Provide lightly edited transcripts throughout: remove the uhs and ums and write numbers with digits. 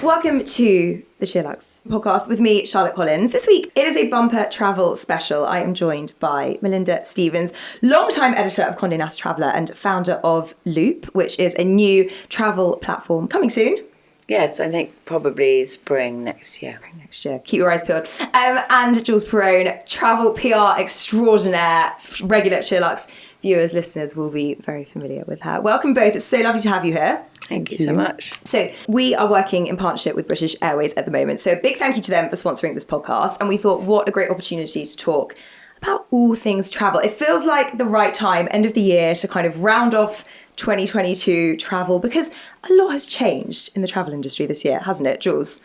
Welcome to the SheerLuxe podcast with me, Charlotte Collins. This week, it is a bumper travel special. I am joined by Melinda Stevens, longtime editor of Condé Nast Traveller and founder of Loupe, which is a new travel platform coming soon. Yes, I think probably spring next year. Spring next year. Keep your eyes peeled. And Jules Perowne, travel PR extraordinaire, regular SheerLuxe viewers, listeners will be very familiar with her. Welcome both. It's so lovely to have you here. Thank you so much. So we are working in partnership with British Airways at the moment. So a big thank you to them for sponsoring this podcast. And we thought, what a great opportunity to talk about all things travel. It feels like the right time, end of the year, to kind of round off 2022 travel, because a lot has changed in the travel industry this year, hasn't it, Jules?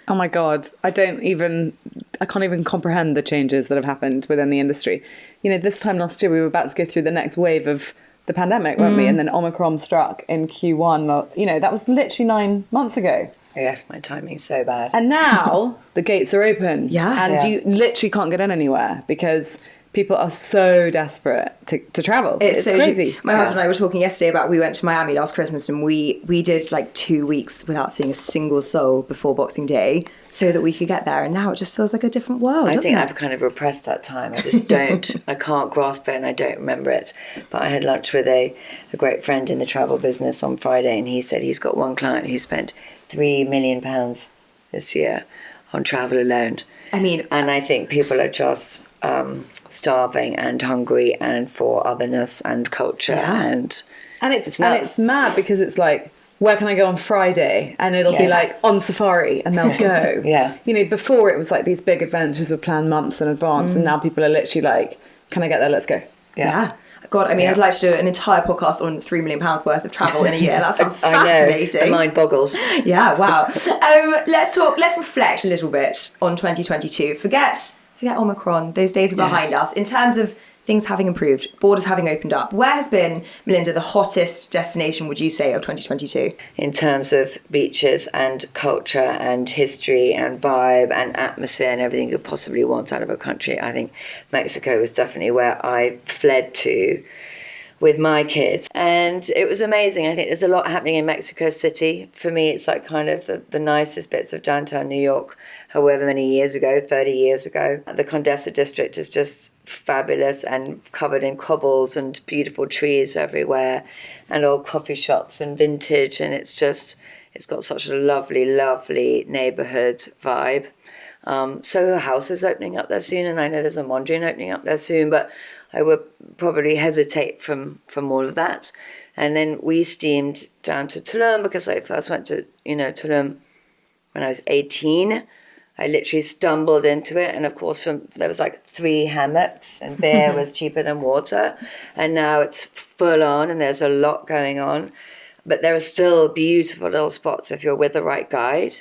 Oh my God, I can't even comprehend the changes that have happened within the industry. You know, this time last year, we were about to go through the next wave of the pandemic, weren't we? And then Omicron struck in Q1. You know, that was literally 9 months ago. Yes, my timing's so bad. And now the gates are open. Yeah. And you literally can't get in anywhere because people are so desperate to travel. It's so crazy. My husband and I were talking yesterday about, we went to Miami last Christmas and we did like 2 weeks without seeing a single soul before Boxing Day so that we could get there. And now it just feels like a different world, I think it? I've kind of repressed that time. I just don't, I can't grasp it and I don't remember it. But I had lunch with a great friend in the travel business on Friday and he said he's got one client who spent £3 million this year on travel alone. I mean... And I think people are just... starving and hungry and for otherness and culture and it's mad because it's like, where can I go on Friday? And it'll be like on safari and they'll go. You know, before it was like these big adventures were planned months in advance and now people are literally like, can I get there? Let's go. God, I mean, I'd like to do an entire podcast on £3 million worth of travel in a year. That sounds fascinating. I know, the mind boggles. Yeah, wow. Let's reflect a little bit on 2022. Forget Omicron, those days are behind us. In terms of things having improved, borders having opened up, where has been, Melinda, the hottest destination, would you say, of 2022? In terms of beaches and culture and history and vibe and atmosphere and everything you could possibly want out of a country, I think Mexico was definitely where I fled to with my kids. And it was amazing. I think there's a lot happening in Mexico City. For me, it's like kind of the nicest bits of downtown New York, however many years ago, 30 years ago. The Condesa district is just fabulous and covered in cobbles and beautiful trees everywhere and old coffee shops and vintage. And it's got such a lovely, lovely neighborhood vibe. Soho House is opening up there soon, and I know there's a Mondrian opening up there soon, but I would probably hesitate from all of that. And then we steamed down to Tulum because I first went to, Tulum when I was 18. I literally stumbled into it. And of course, there was like 3 hammocks and beer was cheaper than water. And now it's full on and there's a lot going on. But there are still beautiful little spots if you're with the right guide.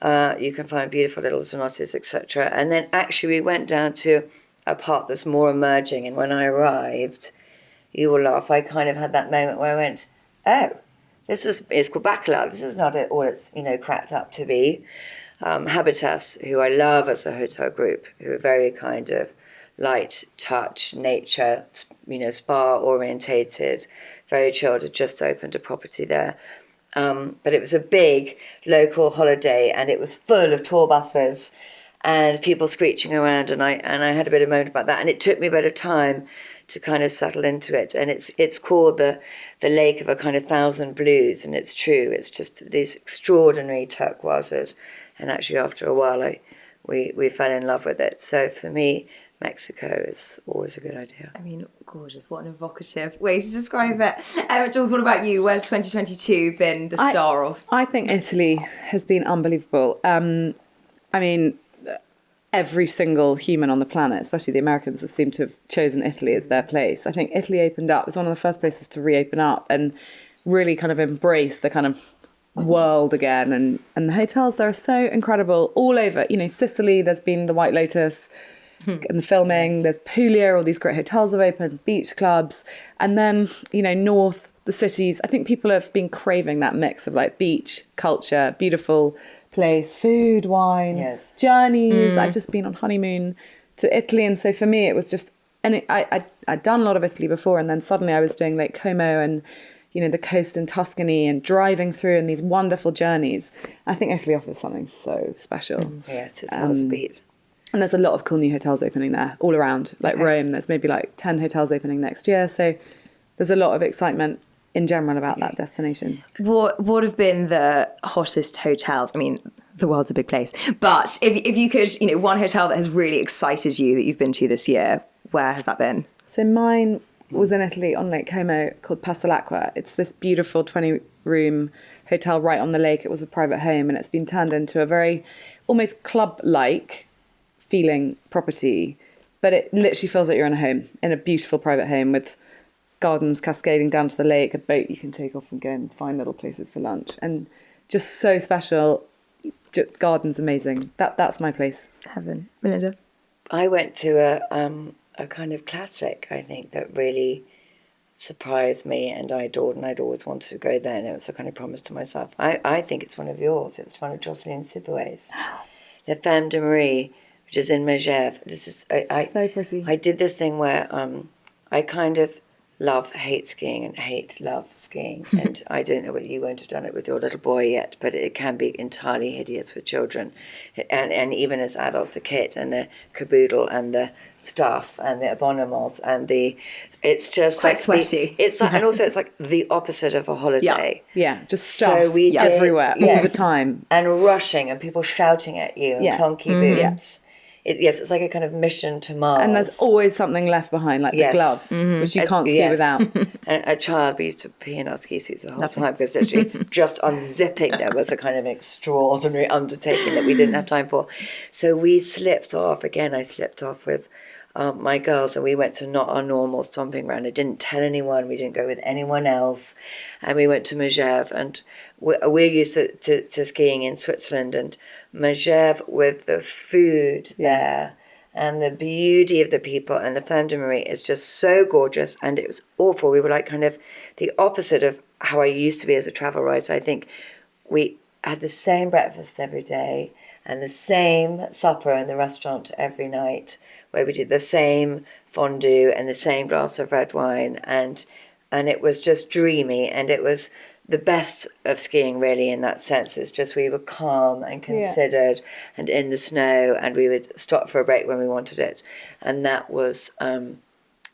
You can find beautiful little cenotes, etc. And then actually we went down to a part that's more emerging. And when I arrived, you will laugh, I kind of had that moment where I went, oh, it's called Bacala. This is not all it's, cracked up to be. Habitas, who I love as a hotel group, who are very kind of light touch, nature, spa orientated, very chilled, had just opened a property there. But it was a big local holiday and it was full of tour buses and people screeching around, and I had a bit of a moment about that, and it took me a bit of time to kind of settle into it. And it's called the lake of a kind of 1,000 blues, and it's true. It's just these extraordinary turquoises, and actually after a while we fell in love with it. So for me, Mexico is always a good idea. I mean, gorgeous. What an evocative way to describe it. Jules, what about you? Where's 2022 been the star of? I think Italy has been unbelievable. I mean, every single human on the planet, especially the Americans, have seemed to have chosen Italy as their place. I think Italy opened up. It was one of the first places to reopen up and really kind of embrace the kind of world again. And the hotels there are so incredible all over. Sicily, there's been the White Lotus and the filming. There's Puglia, all these great hotels have opened, beach clubs. And then, north, the cities. I think people have been craving that mix of like beach, culture, beautiful place, food, wine, journeys. I've just been on honeymoon to Italy, and so for me it was just, and I'd done a lot of Italy before, and then suddenly I was doing Lake Como and the coast in Tuscany and driving through in these wonderful journeys. I think Italy offers something so special. Yes, it's hard to beat. And there's a lot of cool new hotels opening there all around. Like Rome, there's maybe like 10 hotels opening next year. So there's a lot of excitement in general about that destination. What have been the hottest hotels? I mean, the world's a big place. But if you could, one hotel that has really excited you that you've been to this year, where has that been? So mine was in Italy on Lake Como called Pasalacqua. It's this beautiful 20-room hotel right on the lake. It was a private home and it's been turned into a very almost club-like feeling property. But it literally feels like you're in a home, in a beautiful private home with gardens cascading down to the lake, a boat you can take off and go and find little places for lunch. And just so special. Gardens amazing. That's my place. Heaven. Melinda? I went to a kind of classic, I think, that really surprised me and I adored, and I'd always wanted to go there, and it was a kind of promise to myself. I think it's one of yours. It was one of Jocelyn Sibouet's. La Femme de Marie, which is in Megève. This is So pretty. I did this thing where I kind of hate skiing and love skiing. And I don't know whether you won't have done it with your little boy yet, but it can be entirely hideous with children. And even as adults, the kit and the caboodle and the stuff and the abonnements and it's just quite like sweaty. It's like, and also it's like the opposite of a holiday. Yeah, just stuff So we did, everywhere, all the time. And rushing and people shouting at you and clunky boots. It's like a kind of mission to Mars. And there's always something left behind, like the glove, which you can't ski without. And a child, we used to pee in our ski suits the whole time because literally just unzipping them was a kind of extraordinary undertaking that we didn't have time for. So we slipped off. Again, I slipped off with my girls, and we went to not our normal stomping ground. I didn't tell anyone. We didn't go with anyone else. And we went to Megève, and we're used to skiing in Switzerland, and Megève with the food there and the beauty of the people, and the Femme de Marie is just so gorgeous, and it was awful. We were like kind of the opposite of how I used to be as a travel writer. I think we had the same breakfast every day and the same supper in the restaurant every night, where we did the same fondue and the same glass of red wine, and it was just dreamy, and it was the best of skiing, really, in that sense. It's just we were calm and considered and in the snow, and we would stop for a break when we wanted it. And that was,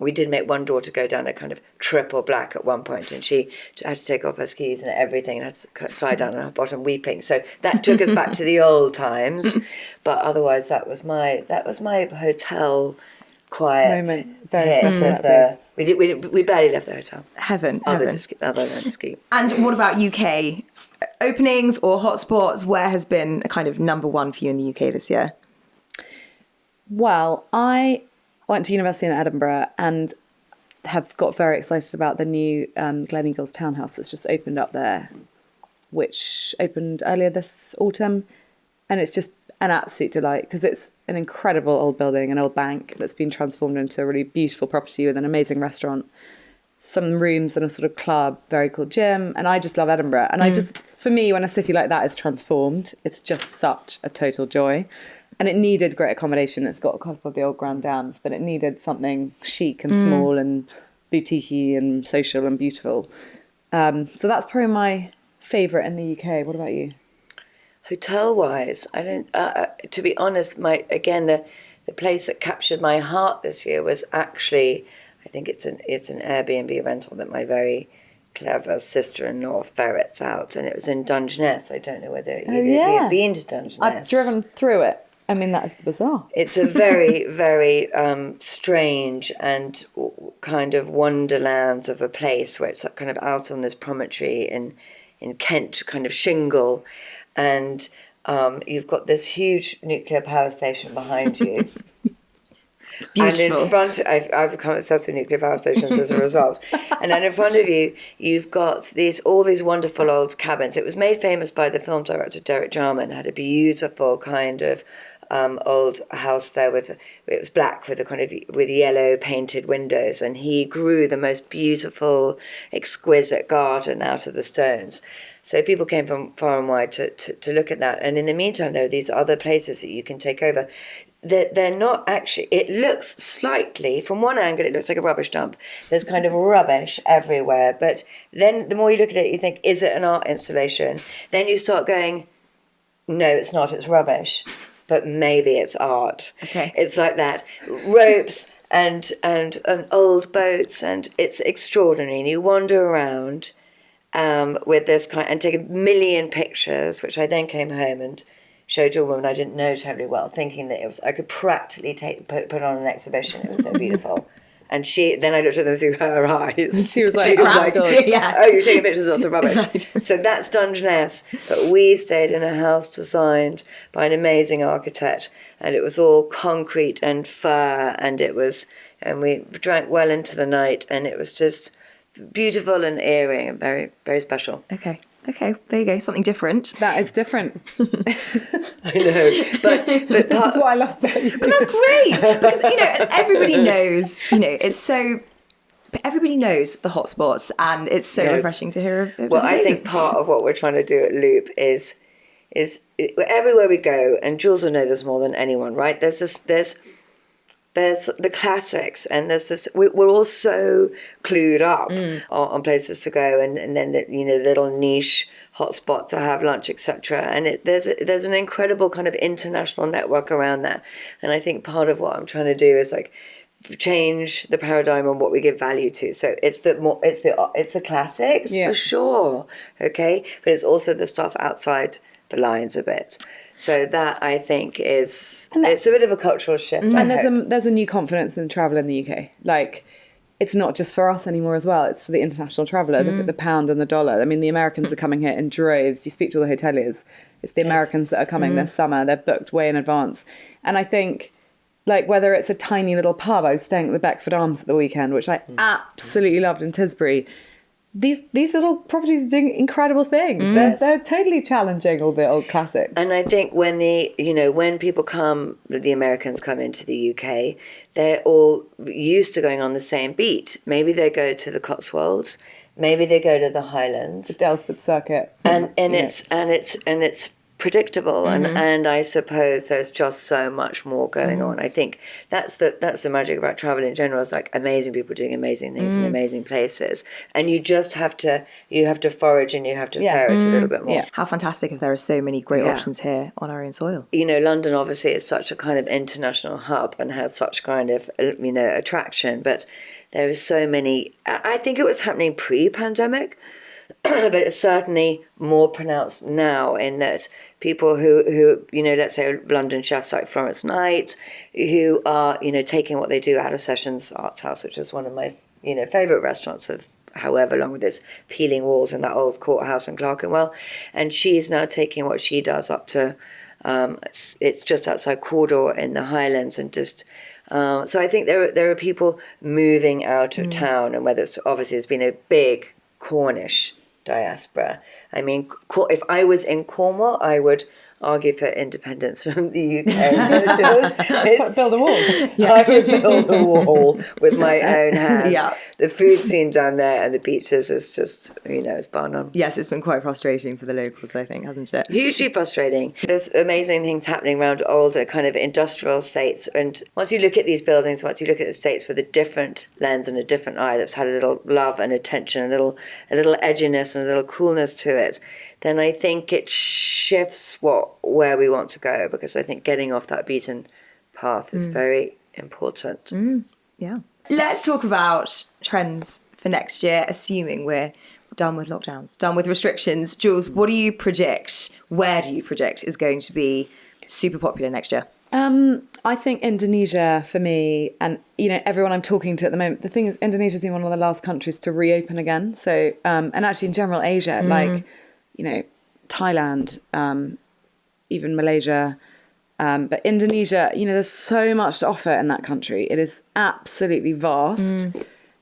we did make one daughter go down a kind of triple black at one point, and she had to take off her skis and everything and had to slide down on her bottom weeping. So that took us back to the old times. But otherwise, that was my hotel quiet Moment. hit of the... We barely left the hotel. Heaven. Other than ski. And what about UK openings or hotspots? Where has been a kind of number one for you in the UK this year? Well, I went to university in Edinburgh and have got very excited about the new Gleneagles townhouse that's just opened up there, which opened earlier this autumn. And it's just an absolute delight because it's an incredible old building, an old bank that's been transformed into a really beautiful property with an amazing restaurant, some rooms and a sort of club, very cool gym. And I just love Edinburgh. And for me, when a city like that is transformed, it's just such a total joy. And it needed great accommodation. It's got a couple of the old grand dams, but it needed something chic and small and boutiquey and social and beautiful. So that's probably my favourite in the UK. What about you? Hotel-wise, I don't. To be honest, the place that captured my heart this year was actually, I think it's an Airbnb rental that my very clever sister-in-law ferrets out, and it was in Dungeness. I don't know whether you've been to Dungeness. I've driven through it. I mean, that is bizarre. It's a very, very strange and kind of wonderland of a place where it's kind of out on this promontory in Kent, kind of shingle. And you've got this huge nuclear power station behind you. Beautiful. And in front, I've become obsessed with nuclear power stations as a result. And then in front of you, you've got all these wonderful old cabins. It was made famous by the film director Derek Jarman. It had a beautiful kind of old house there it was black with yellow painted windows, and he grew the most beautiful, exquisite garden out of the stones. So people came from far and wide to look at that. And in the meantime, there are these other places that you can take over. they're not actually, it looks slightly, from one angle, it looks like a rubbish dump. There's kind of rubbish everywhere. But then the more you look at it, you think, is it an art installation? Then you start going, no, it's not, it's rubbish. But maybe it's art. Okay. It's like that. Ropes and old boats, and it's extraordinary. And you wander around with this kind, and take a million pictures, which I then came home and showed to a woman I didn't know terribly well, thinking that I could practically put on an exhibition. It was so beautiful. And then I looked at them through her eyes. She was like, yeah. oh, you're taking pictures of lots of rubbish. Right. So that's Dungeness. But we stayed in a house designed by an amazing architect, and it was all concrete and fur, and we drank well into the night, and it was just beautiful and eerie and very, very special. Okay, there you go. Something different. That is different. I know, but This is what I love about you. But that's great because and everybody knows. It's so. But everybody knows the hotspots, and it's so Yes. refreshing to hear. Well, I think part of what we're trying to do at Loupe is everywhere we go, and Jules will know this more than anyone, right? There's the classics, and there's this. We're all so clued up on places to go, and then the little niche hotspots to have lunch, etc. And there's an incredible kind of international network around that. And I think part of what I'm trying to do is like change the paradigm on what we give value to. So it's the classics for sure, okay, but it's also the stuff outside the lines a bit. So that I think it's a bit of a cultural shift. And there's a new confidence in travel in the UK. Like, it's not just for us anymore as well. It's for the international traveller. Look at the pound and the dollar. I mean, the Americans are coming here in droves. You speak to all the hoteliers. It's the Americans that are coming this summer. They're booked way in advance. And I think, like, whether it's a tiny little pub, I was staying at the Beckford Arms at the weekend, which I absolutely loved in Tisbury. These little properties are doing incredible things. They're totally challenging all the old classics. And I think when people come, the Americans come into the UK, they're all used to going on the same beat. Maybe they go to the Cotswolds, maybe they go to the Highlands, The Dalesford Circuit. and it's predictable, and I suppose there's just so much more going on. I think that's the magic about travel in general. It's like amazing people doing amazing things in amazing places, and you just have to forage and you have to ferret a little bit more. How fantastic if there are so many great options here on our own soil. London obviously is such a kind of international hub and has such kind of attraction, but there is so many. I think it was happening pre-pandemic. But it's certainly more pronounced now in that people who let's say London chefs like Florence Knight, who are taking what they do out of Sessions Arts House, which is one of my favourite restaurants of however long, with its peeling walls and that old courthouse in Clerkenwell, and she's now taking what she does up to it's just outside Cawdor in the Highlands, and just so I think there are people moving out of town, and whether it's obviously there's been a big Cornish diaspora. I mean, if I was in Cornwall, I would argue for independence from the UK. Build a wall. I would build a wall with my own hands. Yeah. The food scene down there and the beaches is just, it's bar none. Yes, it's been quite frustrating for the locals, I think, hasn't it? Hugely frustrating. There's amazing things happening around older kind of industrial estates. And once you look at these buildings, once you look at estates with a different lens and a different eye that's had a little love and attention, a little edginess and a little coolness to it, then I think it shifts where we want to go, because I think getting off that beaten path is very important. Yeah. Let's talk about trends for next year, assuming we're done with lockdowns, done with restrictions. Jules, what do you predict? Where do you predict is going to be super popular next year? I think Indonesia for me, and everyone I'm talking to at the moment, the thing is Indonesia's been one of the last countries to reopen again. So and actually in general Asia, like Thailand, even Malaysia, but Indonesia, there's so much to offer in that country. It is absolutely vast.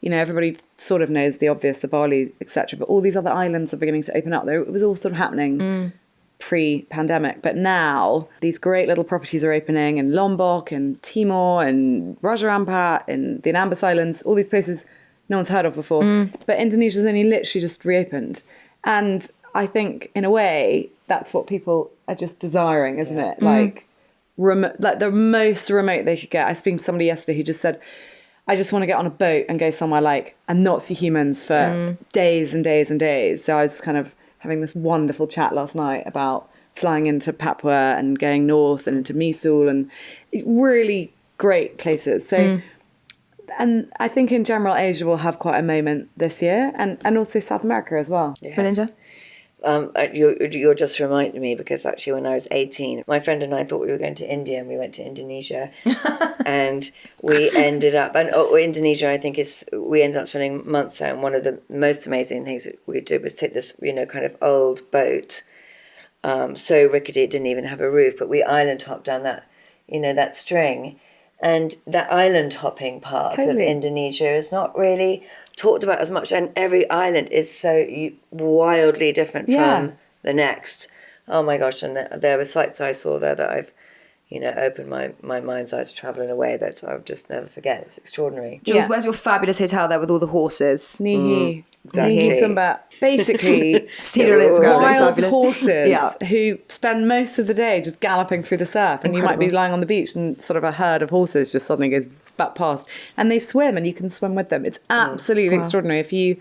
Everybody sort of knows the obvious, the Bali, etc. But all these other islands are beginning to open up. It was all sort of happening pre-pandemic. But now these great little properties are opening in Lombok and Timor and Raja Ampat and the Anambas Islands, all these places no one's heard of before. But Indonesia's only literally just reopened. And I think, in a way, that's what people are just desiring, isn't it? Like, like the most remote they could get. I was speaking to somebody yesterday who just said, I just want to get on a boat and go somewhere like and not see humans for days and days and days. So I was kind of having this wonderful chat last night about flying into Papua and going north and into Misul and really great places. So, and I think in general, Asia will have quite a moment this year, and also South America as well. Yes. Melinda? You're just reminding me, because actually when I was 18, my friend and I thought we were going to India, and we went to Indonesia and we ended up, Indonesia, I think we ended up spending months there, and one of the most amazing things that we did was take this, kind of old boat, so rickety it didn't even have a roof, but we island hopped down that, that string. And that island hopping part of Indonesia is not really talked about as much, and every island is so wildly different from the next. Oh my gosh, and there were sites I saw there that I've, opened my mind's eye to travel in a way that I'll just never forget. It's extraordinary. Jules, where's your fabulous hotel there with all the horses? Nihi. Exactly. Nihi Sumba. Basically, Seen it on Instagram. It's wild fabulous. horses who spend most of the day just galloping through the surf. And you might be lying on the beach and sort of a herd of horses just suddenly goes back past. And they swim and you can swim with them. It's absolutely extraordinary. If you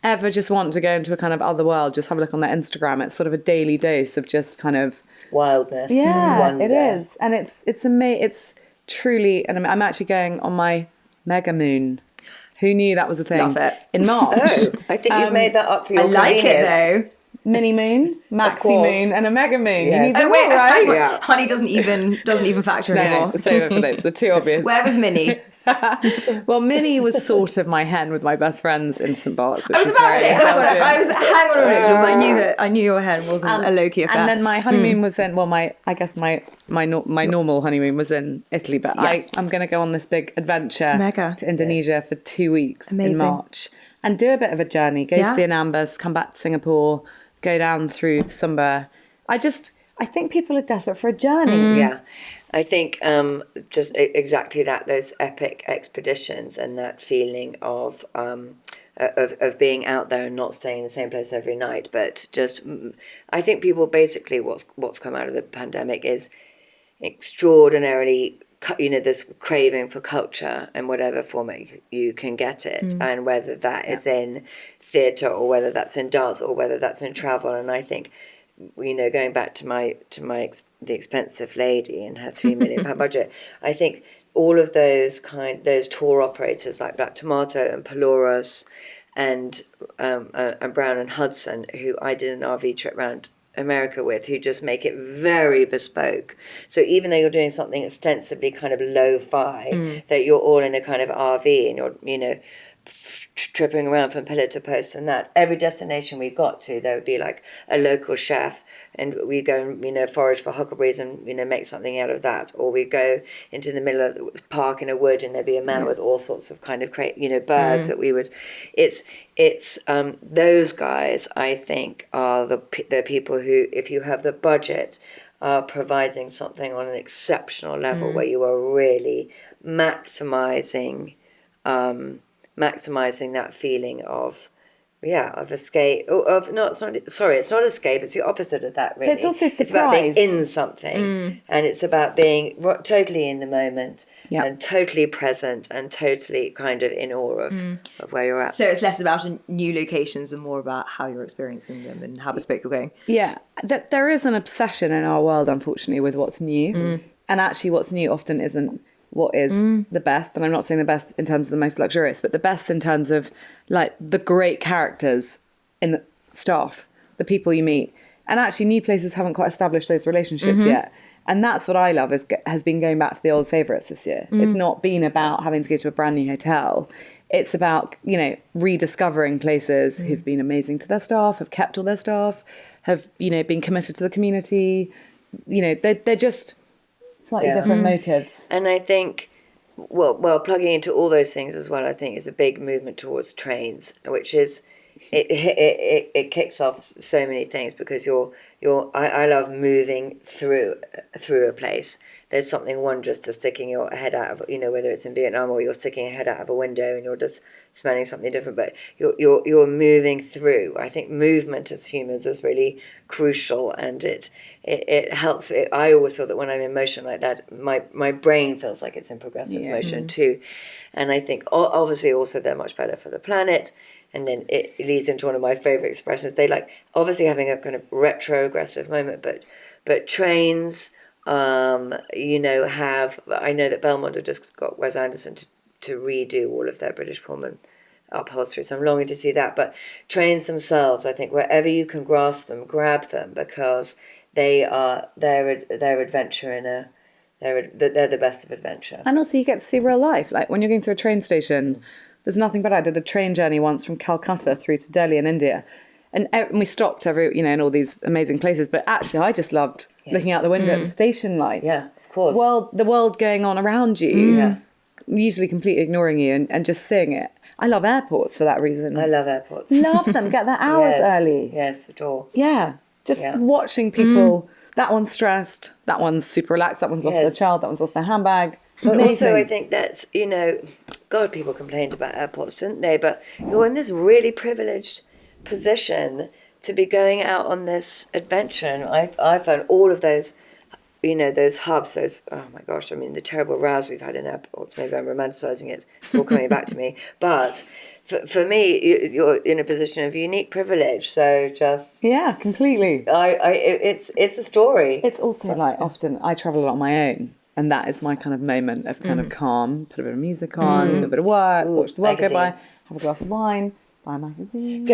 ever just want to go into a kind of other world, just have a look on their Instagram. It's sort of a daily dose of just kind of wildness, wonder. It is. And it's amazing. It's truly, and I'm actually going on my mega moon. Who knew that was a thing? Love it. In March. Oh, I think you've made that up for your I like convenience. it though. Mini moon, maxi course. moon, and a mega moon. Yes. You need them Oh wait, all, right? hang on. Honey doesn't even factor anymore. No, it's over for those. They're too obvious. Where was Minnie? Well, Minnie was sort of my hen with my best friends in St. Bart's. I was about to say, hang on a minute, Jules. I knew your hen wasn't a low-key affair. And then my honeymoon was in, well, my normal honeymoon was in Italy, but Yes. I'm going to go on this big adventure Mega. to Indonesia for 2 weeks in Amazing. March and do a bit of a journey. Go to the Anambas, come back to Singapore, go down through Sumba. I think people are desperate for a journey. Yeah, I think just exactly that, those epic expeditions and that feeling of being out there and not staying in the same place every night, but just, I think people basically, what's come out of the pandemic is extraordinarily, this craving for culture in whatever format you can get it, and whether that is in theatre or whether that's in dance or whether that's in travel. And I think, going back to the expensive lady and her £3 million budget, I think all of those tour operators like Black Tomato and Paloras and Brown and Hudson, who I did an RV trip around America with, who just make it very bespoke. So even though you're doing something ostensibly kind of lo-fi, that you're all in a kind of RV and you're tripping around from pillar to post, and that every destination we got to, there would be like a local chef, and we go and forage for huckleberries and make something out of that, or we go into the middle of the park in a wood and there'd be a man with all sorts of kind of birds that we would. It's those guys, I think, are the people who, if you have the budget, are providing something on an exceptional level where you are really maximizing that feeling of escape. It's not escape. It's the opposite of that, really. But it's also It's about being surprise. in something, and it's about being totally in the moment and totally present and totally kind of in awe of where you're at. So it's less about new locations and more about how you're experiencing them and how bespoke you're going. Yeah, that there is an obsession in our world, unfortunately, with what's new, and actually, what's new often isn't what is the best. And I'm not saying the best in terms of the most luxurious, but the best in terms of like the great characters in the staff, the people you meet. And actually, new places haven't quite established those relationships yet. And that's what I love has been going back to the old favourites this year. It's not been about having to go to a brand new hotel. It's about, rediscovering places who've been amazing to their staff, have kept all their staff, have, been committed to the community. They're just slightly different motives. And I think, well, plugging into all those things as well, I think is a big movement towards trains, which is it kicks off so many things, because I love moving through a place. There's something wondrous to sticking your head out of, whether it's in Vietnam or you're sticking your head out of a window and you're just smelling something different, but you're moving through. I think movement as humans is really crucial, and it helps. I always feel that when I'm in motion like that, my brain feels like it's in progressive motion too. And I think obviously also they're much better for the planet. And then it leads into one of my favorite expressions. They like obviously having a kind of retrogressive moment, but trains, have, I know that Belmont have just got Wes Anderson to redo all of their British Pullman upholstery, so I'm longing to see that. But trains themselves, I think wherever you can grasp them, grab them, because they're adventure they're the best of adventure. And also you get to see real life. Like when you're going through a train station, there's nothing better. I did a train journey once from Calcutta through to Delhi in India. And we stopped in all these amazing places. But actually, I just loved looking out the window at the station lights. Yeah, of course. The world going on around you, usually completely ignoring you and just seeing it. I love airports for that reason. I love airports. Love them. Get there hours early. Yes, adore. Yeah. Just watching people. That one's stressed. That one's super relaxed. That one's lost their child. That one's lost their handbag. But Amazing. also I think that's, God, people complained about airports, didn't they? But you're in this really privileged position to be going out on this adventure. And I found all of those, those hubs, oh my gosh, the terrible rows we've had in airports, maybe I'm romanticising it, it's all coming back to me. But for me, you're in a position of unique privilege. So just... Yeah, completely. It's a story. It's also like often I travel a lot on my own. And that is my kind of moment of kind of calm. Put a bit of music on, do a bit of work, watch the world go by, have a glass of wine, buy a magazine.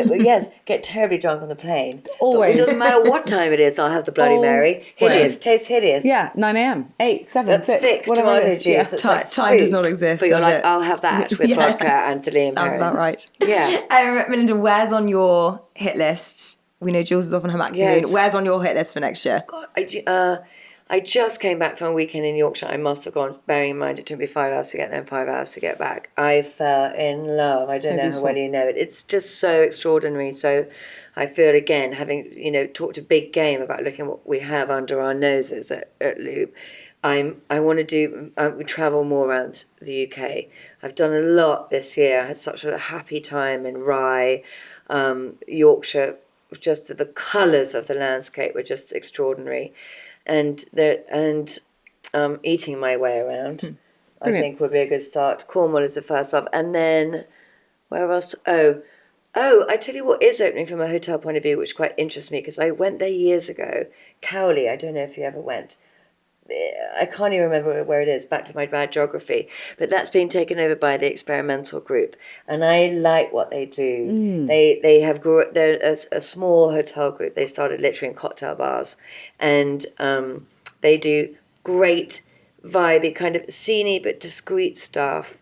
Get terribly drunk on the plane. Always. But it doesn't matter what time it is, I'll have the Bloody Mary. Hideous, tastes hideous. Yeah, 9 a.m, 8, 7, That 6, thick whatever tomato it is. juice. Yeah. Time does not exist. But you're does like, it? I'll have that with vodka and filet. Sounds about right. Yeah. Melinda, where's on your hit list? We know Jules is off on her maxi moon. Where's on your hit list for next year? God, I just came back from a weekend in Yorkshire. I must have gone, bearing in mind it took me 5 hours to get there and 5 hours to get back. I fell in love. I don't know how well you know it. It's just so extraordinary. So I feel, again, having, talked a big game about looking what we have under our noses at Loupe, I want to do, travel more around the UK. I've done a lot this year. I had such a happy time in Rye, Yorkshire. Just the colours of the landscape were just extraordinary. And eating my way around, I think would be a good start. Cornwall is the first off, and then where else? Oh, I tell you what is opening from a hotel point of view, which quite interests me, because I went there years ago. Cowley, I don't know if you ever went. I can't even remember where it is. Back to my bad geography, but that's been taken over by the Experimental Group, and I like what they do. They have they're a small hotel group. They started literally in cocktail bars, and they do great vibey, kind of sceney but discreet stuff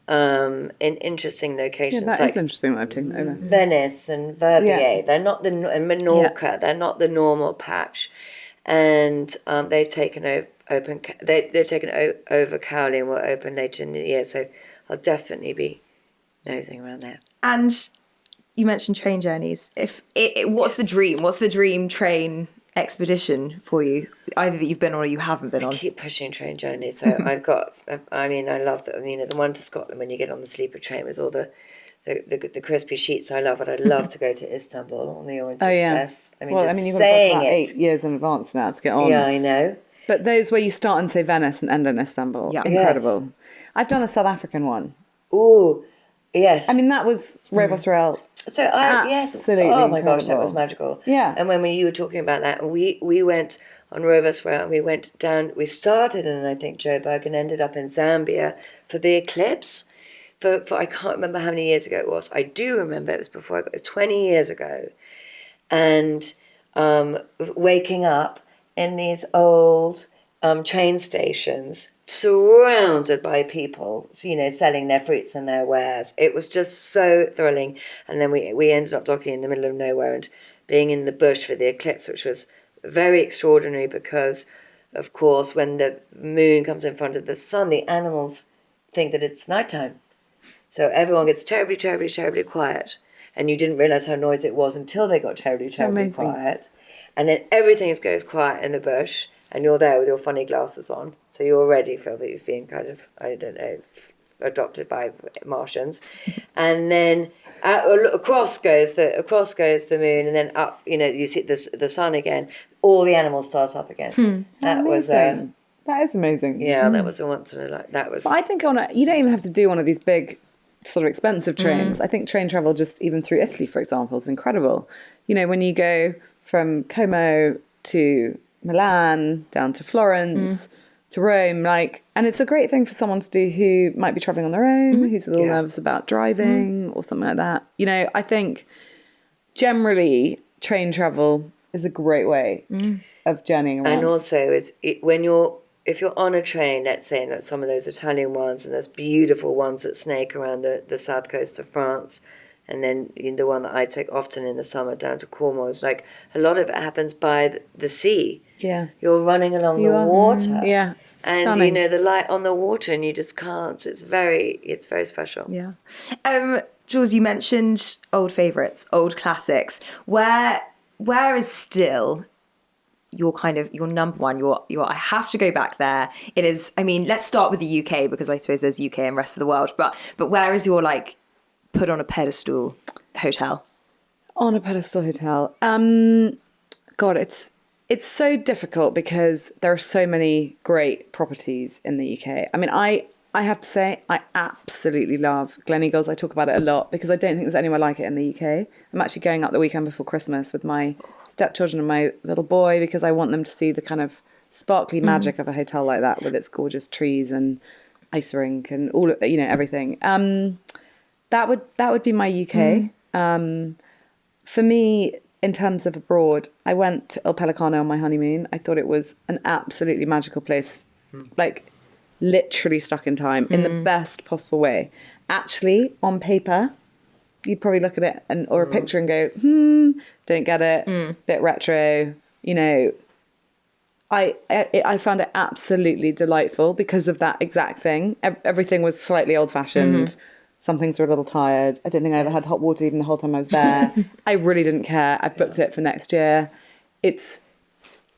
in interesting locations. Yeah, that is interesting that I've taken over. Venice and Verbier. Yeah. They're not and Menorca. Yeah. They're not the normal patch, and they've taken over. They've taken over Cowley and will open later in the year, so I'll definitely be nosing around there. And you mentioned train journeys. What's the dream? What's the dream train expedition for you? Either that you've been on or you haven't been on. I keep pushing train journeys. So I love that. The one to Scotland when you get on the sleeper train with all the crispy sheets. I love it. I'd love to go to Istanbul on the Orient Express. You've got to book 8 years in advance now to get on. Yeah, I know. But those where you start in, say, Venice and end in Istanbul, incredible. Yes. I've done a South African one. Ooh, yes. That was Rovos Rail. So absolutely oh my gosh, that was magical. Yeah. And when you were talking about that, we went on Rovos Rail, and we went down. We started in, I think, Joburg and ended up in Zambia for the eclipse. For I can't remember how many years ago it was. I do remember it was before I got 20 years ago, and waking up in these old train stations, surrounded by people, selling their fruits and their wares. It was just so thrilling. And then we ended up docking in the middle of nowhere and being in the bush for the eclipse, which was very extraordinary because, of course, when the moon comes in front of the sun, the animals think that it's nighttime. So everyone gets terribly, terribly, terribly quiet. and you didn't realise how noisy it was until they got terribly Amazing. quiet. And then everything goes quiet in the bush, and you're there with your funny glasses on, so you already feel that you've been kind of, I don't know, adopted by Martians. And then across goes the moon, and then up, you see the sun again. All the animals start up again. That was that is amazing. yeah, that was a once in a life. That was. But I think you don't even have to do one of these big, sort of expensive trains. I think train travel, just even through Italy, for example, is incredible. When you go from Como to Milan, down to Florence, to Rome, and it's a great thing for someone to do who might be traveling on their own, who's a little nervous about driving or something like that. I think generally train travel is a great way of journeying around. And also, if you're on a train, let's say, and some of those Italian ones, and those beautiful ones that snake around the south coast of France, and then the one that I take often in the summer down to Cornwall, is like a lot of it happens by the sea. Yeah. You're running along the water. Yeah. And stunning. the light on the water, and you just can't. It's very special. Yeah. Jules, you mentioned old favourites, old classics. Where is still your number one, your I have to go back there? It is, let's start with the UK, because I suppose there's UK and rest of the world, but where is your put on a pedestal hotel? On a pedestal hotel. God, it's so difficult because there are so many great properties in the UK. I have to say, I absolutely love Gleneagles. I talk about it a lot because I don't think there's anywhere like it in the UK. I'm actually going up the weekend before Christmas with my stepchildren and my little boy because I want them to see the kind of sparkly magic of a hotel like that with its gorgeous trees and ice rink and all of, everything. That would be my UK. For me, in terms of abroad, I went to Il Pelicano on my honeymoon. I thought it was an absolutely magical place, literally stuck in time in the best possible way. Actually, on paper, you'd probably look at it or a picture and go, don't get it, bit retro. I found it absolutely delightful because of that exact thing. Everything was slightly old-fashioned. Some things were a little tired. I don't think I ever had hot water even the whole time I was there. I really didn't care. I've booked it for next year. It's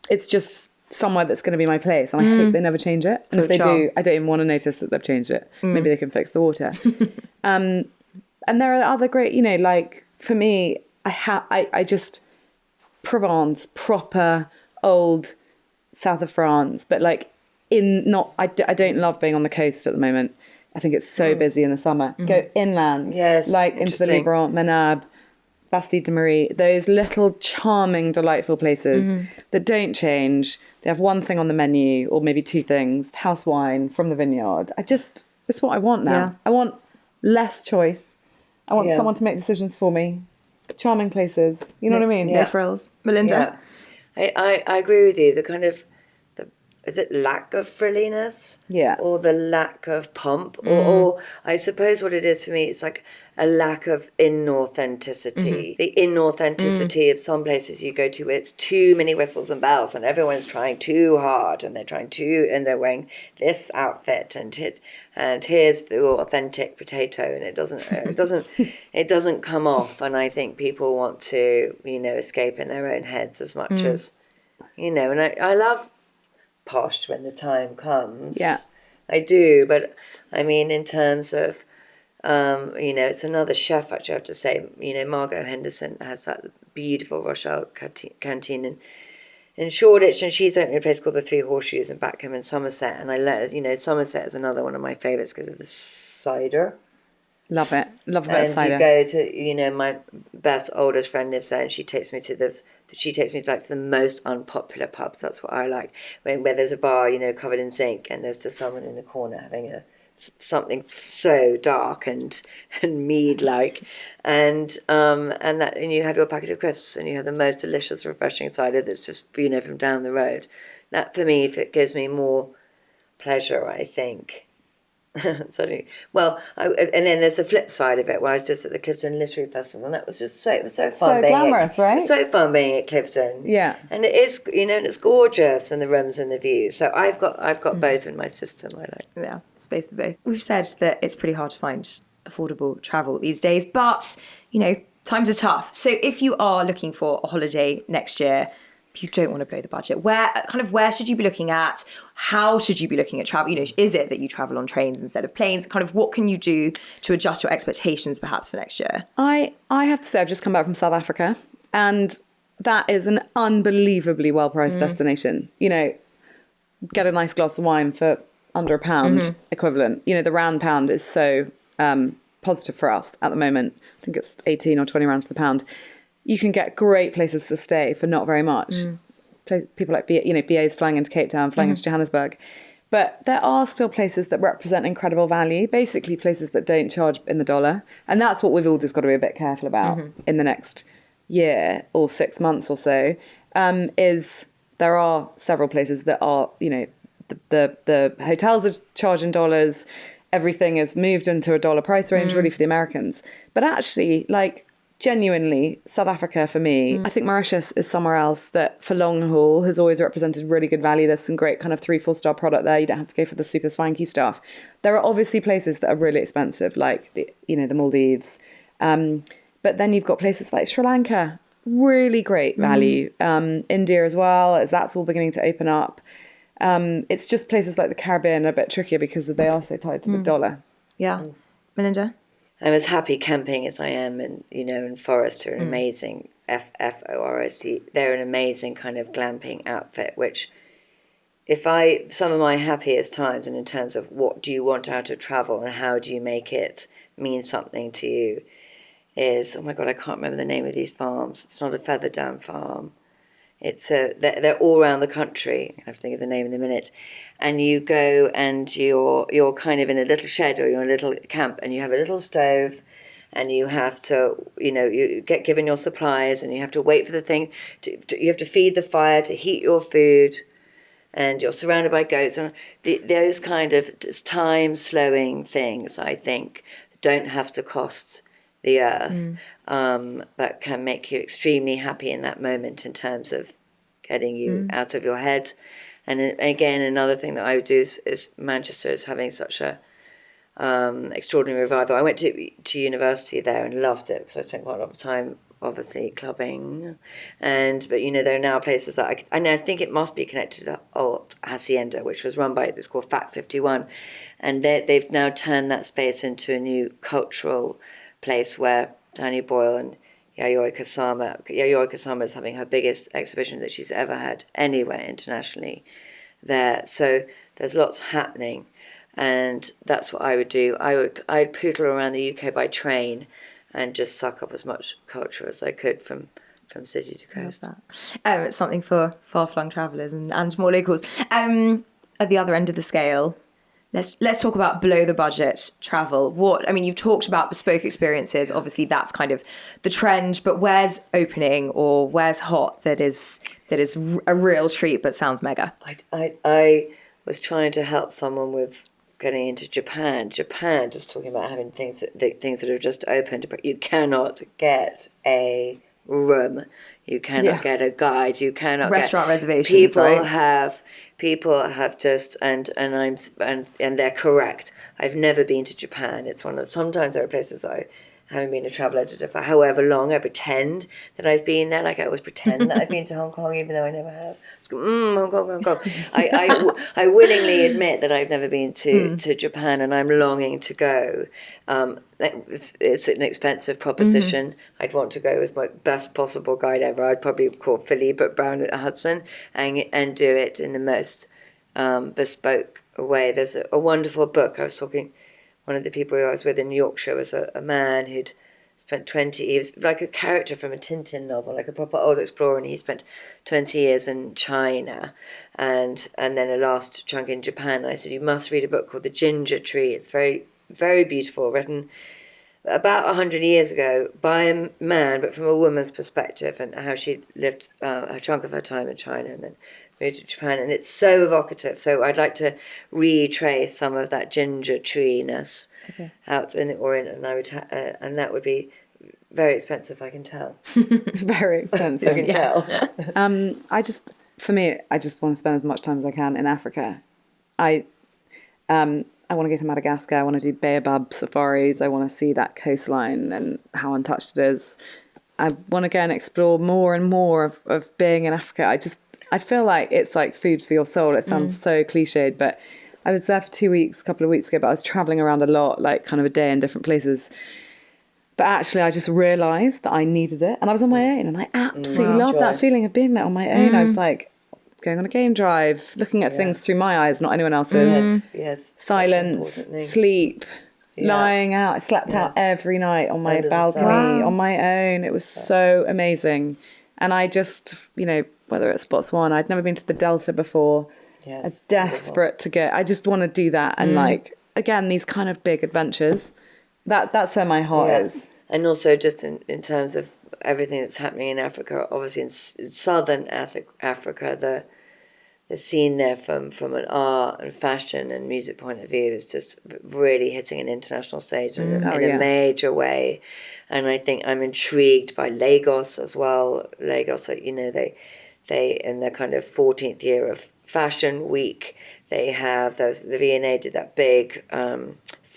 just somewhere that's going to be my place, and I hope they never change it. And if they do, I don't even want to notice that they've changed it. Maybe they can fix the water. And there are other great, for me, I just Provence, proper old south of France, but I don't love being on the coast at the moment. I think it's so busy in the summer. Go inland, into the Livron, Menab, Bastide de Marie, those little charming, delightful places that don't change. They have one thing on the menu, or maybe two things, house wine from the vineyard. It's what I want now. Yeah. I want less choice. I want someone to make decisions for me. Charming places. You know what I mean? No frills. Melinda? Yeah. I agree with you. The kind of, is it lack of frilliness? Yeah. Or the lack of pomp? Or I suppose what it is for me, it's like a lack of inauthenticity. The inauthenticity of some places you go to where it's too many whistles and bells and everyone's trying too hard and they're wearing this outfit and here's the authentic potato, and it doesn't come off. And I think people want to, escape in their own heads as much as, and I love posh when the time comes. Yeah, I do, but in terms of it's another chef, actually, I have to say. Margot Henderson has that beautiful Rochelle canteen in Shoreditch, and she's opening a place called the Three Horseshoes in Backham in Somerset, and Somerset is another one of my favourites because of the cider. Love it. Love a bit of cider. And you go to, my best oldest friend lives there, and she takes me to the most unpopular pubs. That's what I like. Where there's a bar, covered in zinc, and there's just someone in the corner having something so dark and mead-like, and you have your packet of crisps, and you have the most delicious, refreshing cider that's just, from down the road. That, for me, if it gives me more pleasure, I think. And then there's the flip side of it, where I was just at the Clifton Literary Festival, and that was just it was so fun. So glamorous, right? It was so fun being at Clifton. Yeah. And it is, and it's gorgeous, and the rooms and the views. So I've got both in my system. I like. Yeah, space for both. We've said that it's pretty hard to find affordable travel these days, but times are tough. So if you are looking for a holiday next year, you don't want to blow the budget. Where should you be looking at? How should you be looking at travel? Is it that you travel on trains instead of planes? Kind of what can you do to adjust your expectations perhaps for next year? I have to say I've just come back from South Africa, and that is an unbelievably well-priced destination. Get a nice glass of wine for under £1 equivalent. The rand pound is so positive for us at the moment. I think it's 18 or 20 rand to the pound. You can get great places to stay for not very much. People like BA's flying into Cape Town, flying into Johannesburg. But there are still places that represent incredible value, basically places that don't charge in the dollar. And that's what we've all just got to be a bit careful about in the next year or 6 months or so, is there are several places that are, the hotels are charging dollars. Everything is moved into a dollar price range really for the Americans. But actually, genuinely, South Africa for me, I think Mauritius is somewhere else that for long haul has always represented really good value. There's some great kind of 3-4 star product there. You don't have to go for the super swanky stuff. There are obviously places that are really expensive, like the Maldives. But then you've got places like Sri Lanka, really great value. India as well, as that's all beginning to open up. It's just places like the Caribbean are a bit trickier because they are so tied to the dollar. Yeah. Melinda? I'm as happy camping as I am in Forest are an amazing FORST. They're an amazing kind of glamping outfit, which some of my happiest times, and in terms of what do you want out of travel and how do you make it mean something to you, is, oh my God, I can't remember the name of these farms. It's not a feather down farm. They're all around the country. I have to think of the name in a minute. And you go and you're kind of in a little shed or you're in a little camp and you have a little stove and you have to, you get given your supplies and you have to wait for the thing. You have to feed the fire to heat your food, and you're surrounded by goats. And those kind of time-slowing things, I think, don't have to cost the earth, but can make you extremely happy in that moment in terms of getting you out of your head. And again, another thing that I would do is Manchester is having such a extraordinary revival. I went to university there and loved it because I spent quite a lot of time, obviously, clubbing. But there are now places that I think it must be connected to the old Hacienda, which was run by, it's called Fat 51. And they've now turned that space into a new cultural place where Danny Boyle and Yayoi Kusama is having her biggest exhibition that she's ever had anywhere internationally there. So there's lots happening, and that's what I would do. I'd poodle around the UK by train and just suck up as much culture as I could from city to coast. It's something for far-flung travellers and more locals. At the other end of the scale, Let's talk about below the budget travel. You've talked about bespoke experiences. Obviously, that's kind of the trend. But where's opening or where's hot that is a real treat but sounds mega? I was trying to help someone with getting into Japan. Japan, just talking about having things that have just opened, but you cannot get a room. You cannot get a guide. You cannot restaurant reservations. People have just and they're correct. I've never been to Japan. It's sometimes there are places I haven't been a travel editor for however long. I pretend that I've been there, like I always pretend that I've been to Hong Kong, even though I never have. Hong Kong. I willingly admit that I've never been to Japan, and I'm longing to go. It's an expensive proposition. I'd want to go with my best possible guide ever. I'd probably call Philippe Brown at Hudson and do it in the most bespoke way. There's a wonderful book. I was talking, one of the people who I was with in Yorkshire was a man who'd spent he was like a character from a Tintin novel, like a proper old explorer, and he spent 20 years in China and then a last chunk in Japan. And I said, you must read a book called The Ginger Tree. It's very, very beautiful, written about 100 years ago by a man, but from a woman's perspective, and how she lived a chunk of her time in China and then moved to Japan. And it's so evocative. So I'd like to retrace some of that ginger tree-ness out in the Orient, and I would and that would be very expensive, I can tell. Very expensive. I can tell. I just want to spend as much time as I can in Africa. I I want to go to Madagascar. I want to do baobab safaris. I want to see that coastline and how untouched it is. I want to go and explore more and more of being in Africa. I feel like it's like food for your soul. It sounds so cliched, but I was there for 2 weeks, a couple of weeks ago, but I was traveling around a lot, like kind of a day in different places. But actually, I just realised that I needed it. And I was on my own, and I absolutely loved that feeling of being there on my own. I was like going on a game drive, looking at things through my eyes, not anyone else's. Yes. Silence, sleep, lying out. I slept out every night on my balcony, on my own. It was so amazing. And I just, whether it's Botswana, I'd never been to the Delta before. Yes, I'm desperate to go. I just want to do that. And again, these kind of big adventures, that's where my heart is. And also just in terms of everything that's happening in Africa, obviously in southern Africa, the scene there from an art and fashion and music point of view is just really hitting an international stage in a major way. And I think I'm intrigued by Lagos as well. Lagos, they in their kind of 14th year of Fashion Week, they have the V&A did that big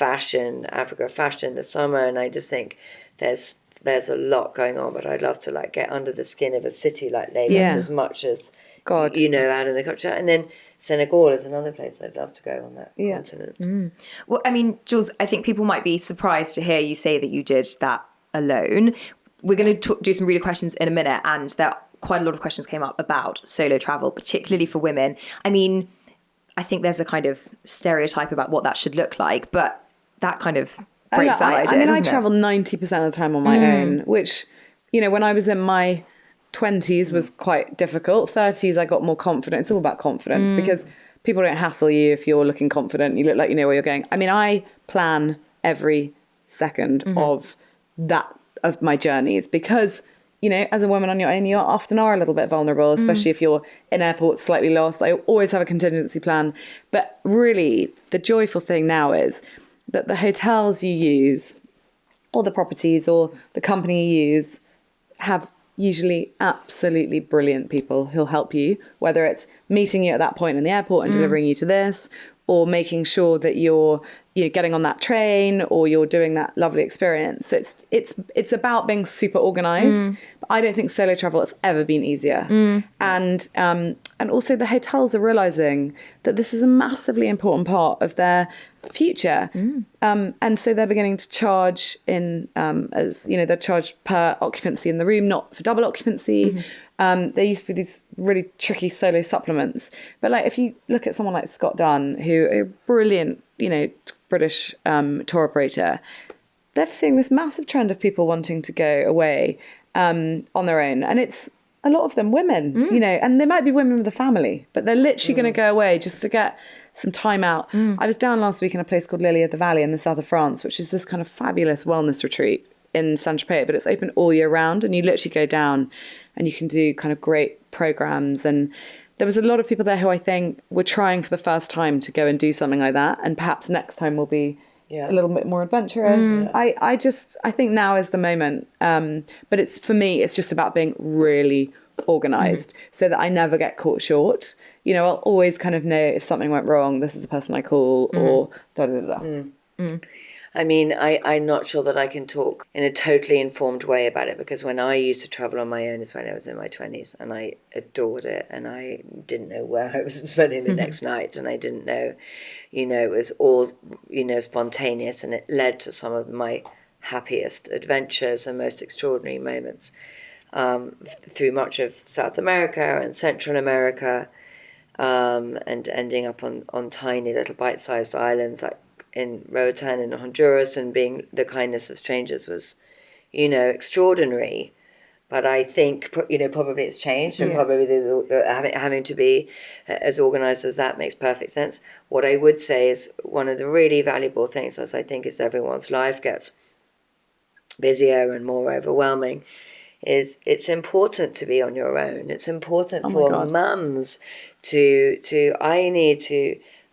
Africa fashion this summer, and I just think there's a lot going on, but I'd love to get under the skin of a city like Lagos as much as out in the country. And then Senegal is another place I'd love to go on that continent. Well, I mean, Jules, I think people might be surprised to hear you say that you did that alone. We're going to do some reader questions in a minute, and there quite a lot of questions came up about solo travel, particularly for women. I mean, I think there's a kind of stereotype about what that should look like, but that kind of breaks that idea. I travel 90% of the time on my own, which, when I was in my 20s was quite difficult. 30s, I got more confident. It's all about confidence because people don't hassle you if you're looking confident. You look like you know where you're going. I mean, I plan every second of my journeys because, as a woman on your own, you often are a little bit vulnerable, especially if you're in airports slightly lost. I always have a contingency plan. But really, the joyful thing now is that the hotels you use or the properties or the company you use have usually absolutely brilliant people who'll help you, whether it's meeting you at that point in the airport and delivering you to this, or making sure that you're getting on that train or you're doing that lovely experience. It's about being super organized. But I don't think solo travel has ever been easier. And also the hotels are realizing that this is a massively important part of their future. And so they're beginning to charge they're charged per occupancy in the room, not for double occupancy. There used to be these really tricky solo supplements. But if you look at someone like Scott Dunn, who a brilliant, British tour operator, they're seeing this massive trend of people wanting to go away on their own. And it's a lot of them women, and they might be women with a family, but they're literally going to go away just to get some time out. I was down last week in a place called Lily of the Valley in the south of France, which is this kind of fabulous wellness retreat in Saint-Tropez, but it's open all year round, and you literally go down and you can do kind of great programs. And there was a lot of people there who I think were trying for the first time to go and do something like that, and perhaps next time will be a little bit more adventurous. I think now is the moment, but for me it's just about being really organized so that I never get caught short. I'll always kind of know if something went wrong, this is the person I call, or da da da. I mean, I'm not sure that I can talk in a totally informed way about it, because when I used to travel on my own is when I was in my 20s, and I adored it, and I didn't know where I was spending the next night, and I didn't know, it was all, spontaneous, and it led to some of my happiest adventures and most extraordinary moments through much of South America and Central America, and ending up on tiny little bite-sized islands like in Roatan in Honduras, and being the kindness of strangers was, extraordinary. But I think, probably it's changed, and probably having to be as organised as that makes perfect sense. What I would say is one of the really valuable things, as I think as everyone's life gets busier and more overwhelming, is it's important to be on your own. It's important for mums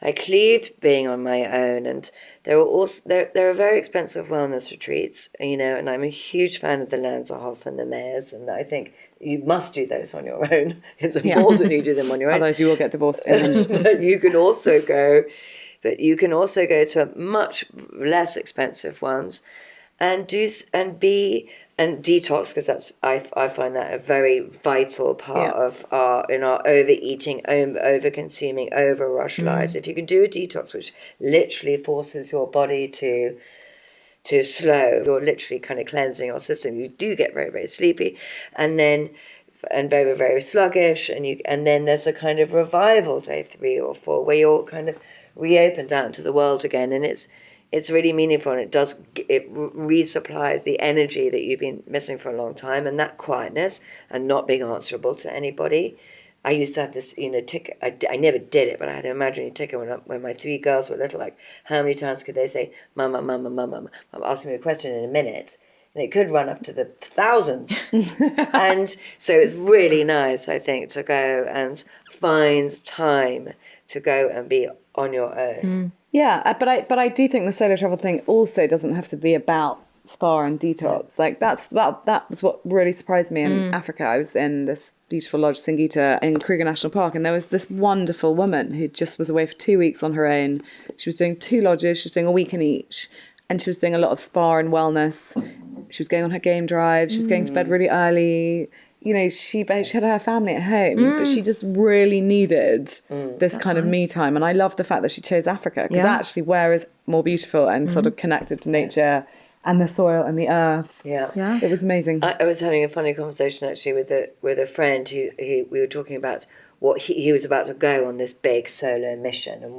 I cleave being on my own, and there are very expensive wellness retreats, and I'm a huge fan of the Lanzerhof and the Mayors, and I think you must do those on your own. It's important you do them on your own. Otherwise you will get divorced. But you can also go But you can also go to much less expensive ones and detox, because that's I find that a very vital part of our overeating, over consuming, over rush lives. If you can do a detox, which literally forces your body to slow, you're literally kind of cleansing your system. You do get very, very sleepy, and very, very sluggish, and then there's a kind of revival day 3 or 4 where you're kind of reopened out to the world again, and it's really meaningful, and it resupplies the energy that you've been missing for a long time, and that quietness and not being answerable to anybody. I used to have this, ticket. I never did it, but I had an imaginary ticket when my 3 girls were little. Like, how many times could they say, "Mama, mama, mama"? Ask me a question in a minute, and it could run up to the thousands. And so it's really nice, I think, to go and find time to go and be on your own. Yeah, but I do think the solo travel thing also doesn't have to be about spa and detox. Like that was what really surprised me in Africa. I was in this beautiful lodge, Singita, in Kruger National Park, and there was this wonderful woman who just was away for 2 weeks on her own. She was doing 2 lodges, she was doing a week in each, and she was doing a lot of spa and wellness. She was going on her game drive, she was going to bed really early. She had her family at home, but she just really needed this kind of me time. And I love the fact that she chose Africa, because actually where is more beautiful and sort of connected to nature and the soil and the earth. Yeah. It was amazing. I was having a funny conversation actually with a friend who we were talking about what he was about to go on this big solo mission, and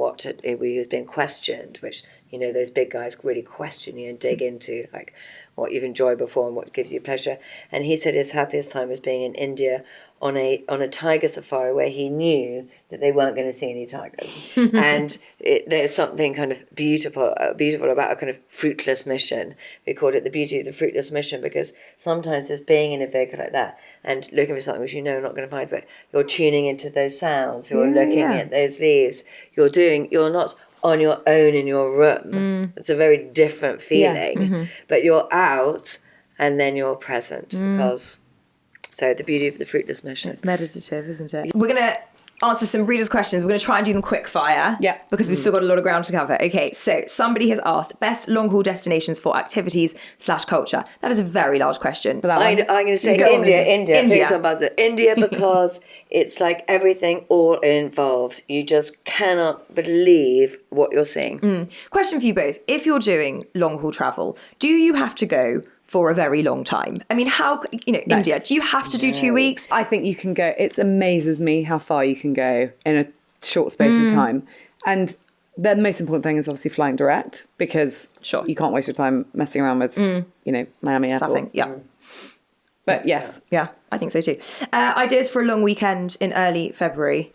he was being questioned, which, those big guys really question you and dig into, like, what you've enjoyed before and what gives you pleasure. And he said his happiest time was being in India on a tiger safari where he knew that they weren't going to see any tigers. And there's something kind of beautiful about a kind of fruitless mission. We called it the beauty of the fruitless mission, because sometimes just being in a vehicle like that and looking for something which you're not going to find, but you're tuning into those sounds, you're looking at those leaves, you're not on your own in your room. It's a very different feeling, but you're out and then you're present, because so the beauty of the fruitless mission. It's meditative, isn't it? We're going to answer some readers' questions. We're going to try and do them quick fire. Yeah. Because we've still got a lot of ground to cover. Okay, so somebody has asked best long-haul destinations for activities / culture. That is a very large question. I'm going to say India, because it's like everything all involved. You just cannot believe what you're seeing. Question for you both. If you're doing long-haul travel, do you have to go for a very long time? I mean, India, do you have to do 2 weeks? I think you can go. It amazes me how far you can go in a short space of time. And the most important thing is obviously flying direct, because you can't waste your time messing around with, Miami Airport. Nothing. Yeah. But yes. Yeah, I think so too. Ideas for a long weekend in early February.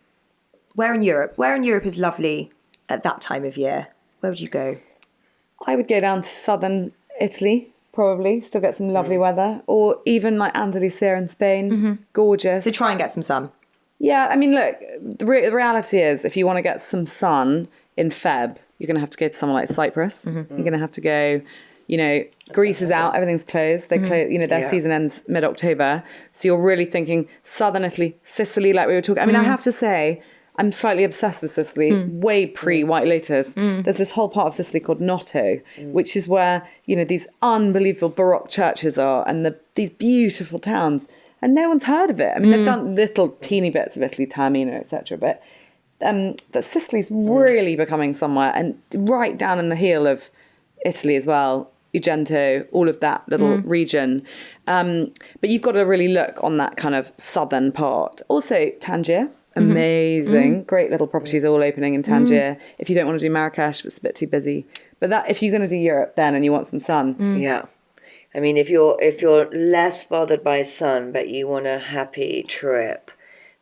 Where in Europe? Where in Europe is lovely at that time of year? Where would you go? I would go down to southern Italy. Probably still get some lovely weather, or even like Andalusia in Spain, gorgeous. So try and get some sun. Yeah, I mean, look, the reality is, if you want to get some sun in Feb, you're going to have to go to somewhere like Cyprus. You're going to have to go, Greece is out, everything's closed. They close, their season ends mid-October. So you're really thinking southern Italy, Sicily, like we were talking. I mean, I have to say, I'm slightly obsessed with Sicily, way pre-White Lotus. There's this whole part of Sicily called Noto, which is where, these unbelievable Baroque churches are, and these beautiful towns, and no one's heard of it. I mean, they've done little teeny bits of Italy, Taormina, etc., but Sicily's really becoming somewhere, and right down in the heel of Italy as well, Ugento, all of that little region. But you've got to really look on that kind of southern part. Also, Tangier. Amazing. Great little properties all opening in Tangier. If you don't want to do Marrakesh, it's a bit too busy. But if you're going to do Europe then and you want some sun. Yeah. I mean, if you're less bothered by sun, but you want a happy trip,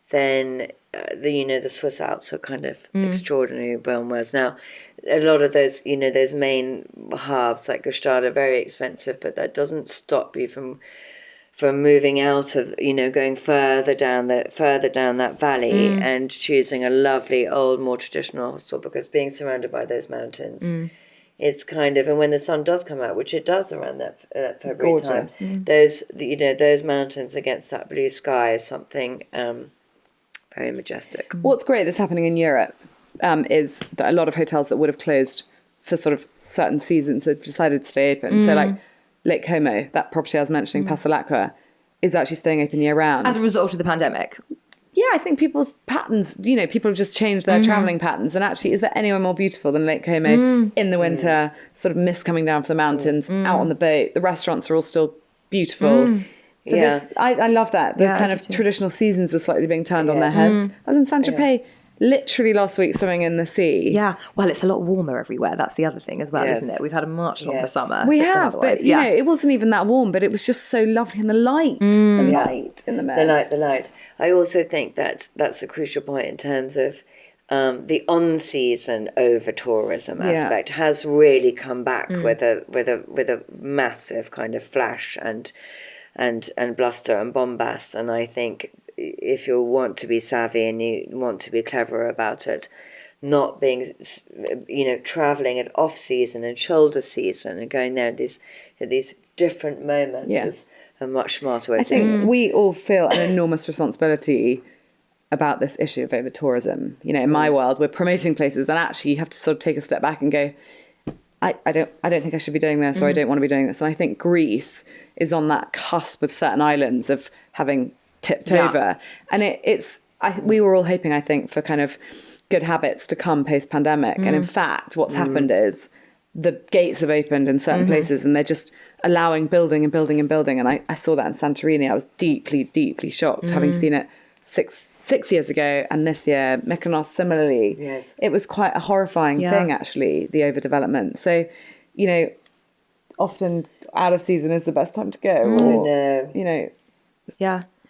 then the Swiss Alps are kind of extraordinary whereas now a lot of those those main hubs like Gstaad are very expensive, but that doesn't stop you from moving out of, going further down that valley and choosing a lovely old, more traditional hostel, because being surrounded by those mountains, it's kind of, and when the sun does come out, which it does around that February time, those mountains against that blue sky is something very majestic. What's great that's happening in Europe is that a lot of hotels that would have closed for sort of certain seasons have decided to stay open. So like Lake Como, that property I was mentioning, Pasalacqua, is actually staying open year round. As a result of the pandemic. Yeah, I think people's patterns, people have just changed their travelling patterns. And actually, is there anywhere more beautiful than Lake Como in the winter, sort of mist coming down from the mountains, out on the boat? The restaurants are all still beautiful. So I love that. The kind of traditional seasons are slightly being turned on their heads. I was in Saint-Tropez literally last week swimming in the sea. Yeah, well, it's a lot warmer everywhere. That's the other thing as well, isn't it? We've had a much longer summer. We have, but you know, it wasn't even that warm, but it was just so lovely. And the light, light in the Med. The light. I also think that that's a crucial point in terms of the on-season over-tourism aspect has really come back with a massive kind of flash and bluster and bombast. And I think if you want to be savvy and you want to be clever about it, not being, traveling at off season and shoulder season and going there at these different moments is a much smarter way. I think we all feel an enormous responsibility about this issue of over tourism. In my world, we're promoting places, and actually you have to sort of take a step back and go, I don't think I should be doing this, or I don't want to be doing this. And I think Greece is on that cusp with certain islands of having tipped over. And we were all hoping, I think, for kind of good habits to come post-pandemic. And in fact, what's happened is the gates have opened in certain places, and they're just allowing building and building and building. And I saw that in Santorini. I was deeply, deeply shocked, having seen it six years ago, and this year Mykonos similarly. Yes, it was quite a horrifying thing, actually, the overdevelopment. So often out of season is the best time to go.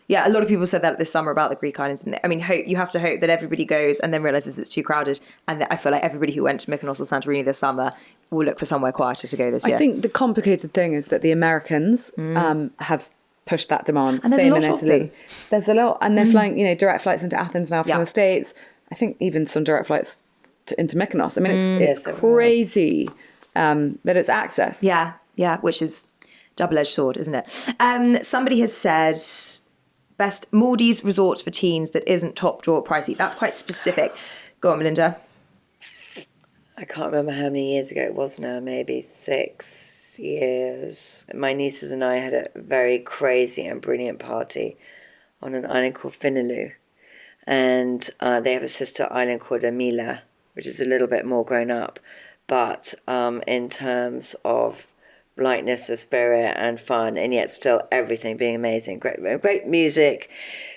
Yeah, a lot of people said that this summer about the Greek islands. I mean, you have to hope that everybody goes and then realises it's too crowded. And I feel like everybody who went to Mykonos or Santorini this summer will look for somewhere quieter to go this year. I think the complicated thing is that the Americans have pushed that demand. And there's Same a lot in of Italy. them. There's a lot. And they're flying, direct flights into Athens now from the States. I think even some direct flights into Mykonos. I mean, it's crazy that it's access. Yeah, which is double-edged sword, isn't it? Somebody has said best Maldives resorts for teens that isn't top drawer pricey. That's quite specific. Go on, Melinda. I can't remember how many years ago it was now, maybe 6 years. My nieces and I had a very crazy and brilliant party on an island called Finaloo. And they have a sister island called Amila, which is a little bit more grown up. But in terms of lightness of spirit and fun, and yet still everything being amazing, great music,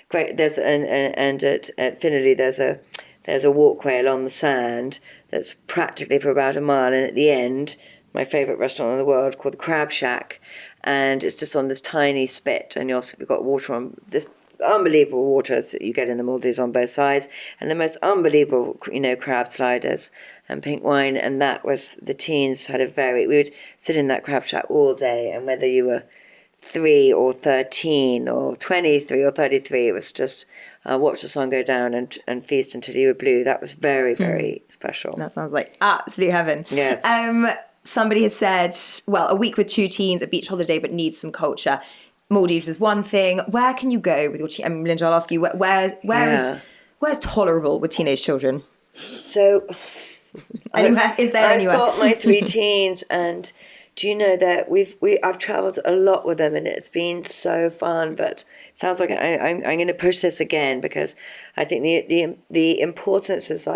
great. There's and at Finaloo there's a walkway along the sand that's practically for about a mile, and at the end, my favourite restaurant in the world called the Crab Shack, and it's just on this tiny spit, and you've got water on this unbelievable waters that you get in the Maldives on both sides, and the most unbelievable crab sliders and pink wine. And that was, the teens had we would sit in that Crab Shack all day, and whether you were 3 or 13 or 23 or 33, it was just watch the sun go down and feast until you were blue. That was very, very special. That sounds like absolute heaven. Yes. Somebody has said, well, a week with 2 teens, a beach holiday, but needs some culture. Maldives is one thing. Where can you go with your teen? I mean, Melinda, I'll ask you, where's tolerable with teenage children? So, anywhere? Is there anywhere? I've got my 3 teens, and do you know that I've travelled a lot with them, and it's been so fun. But it sounds like I'm going to push this again, because I think the importance is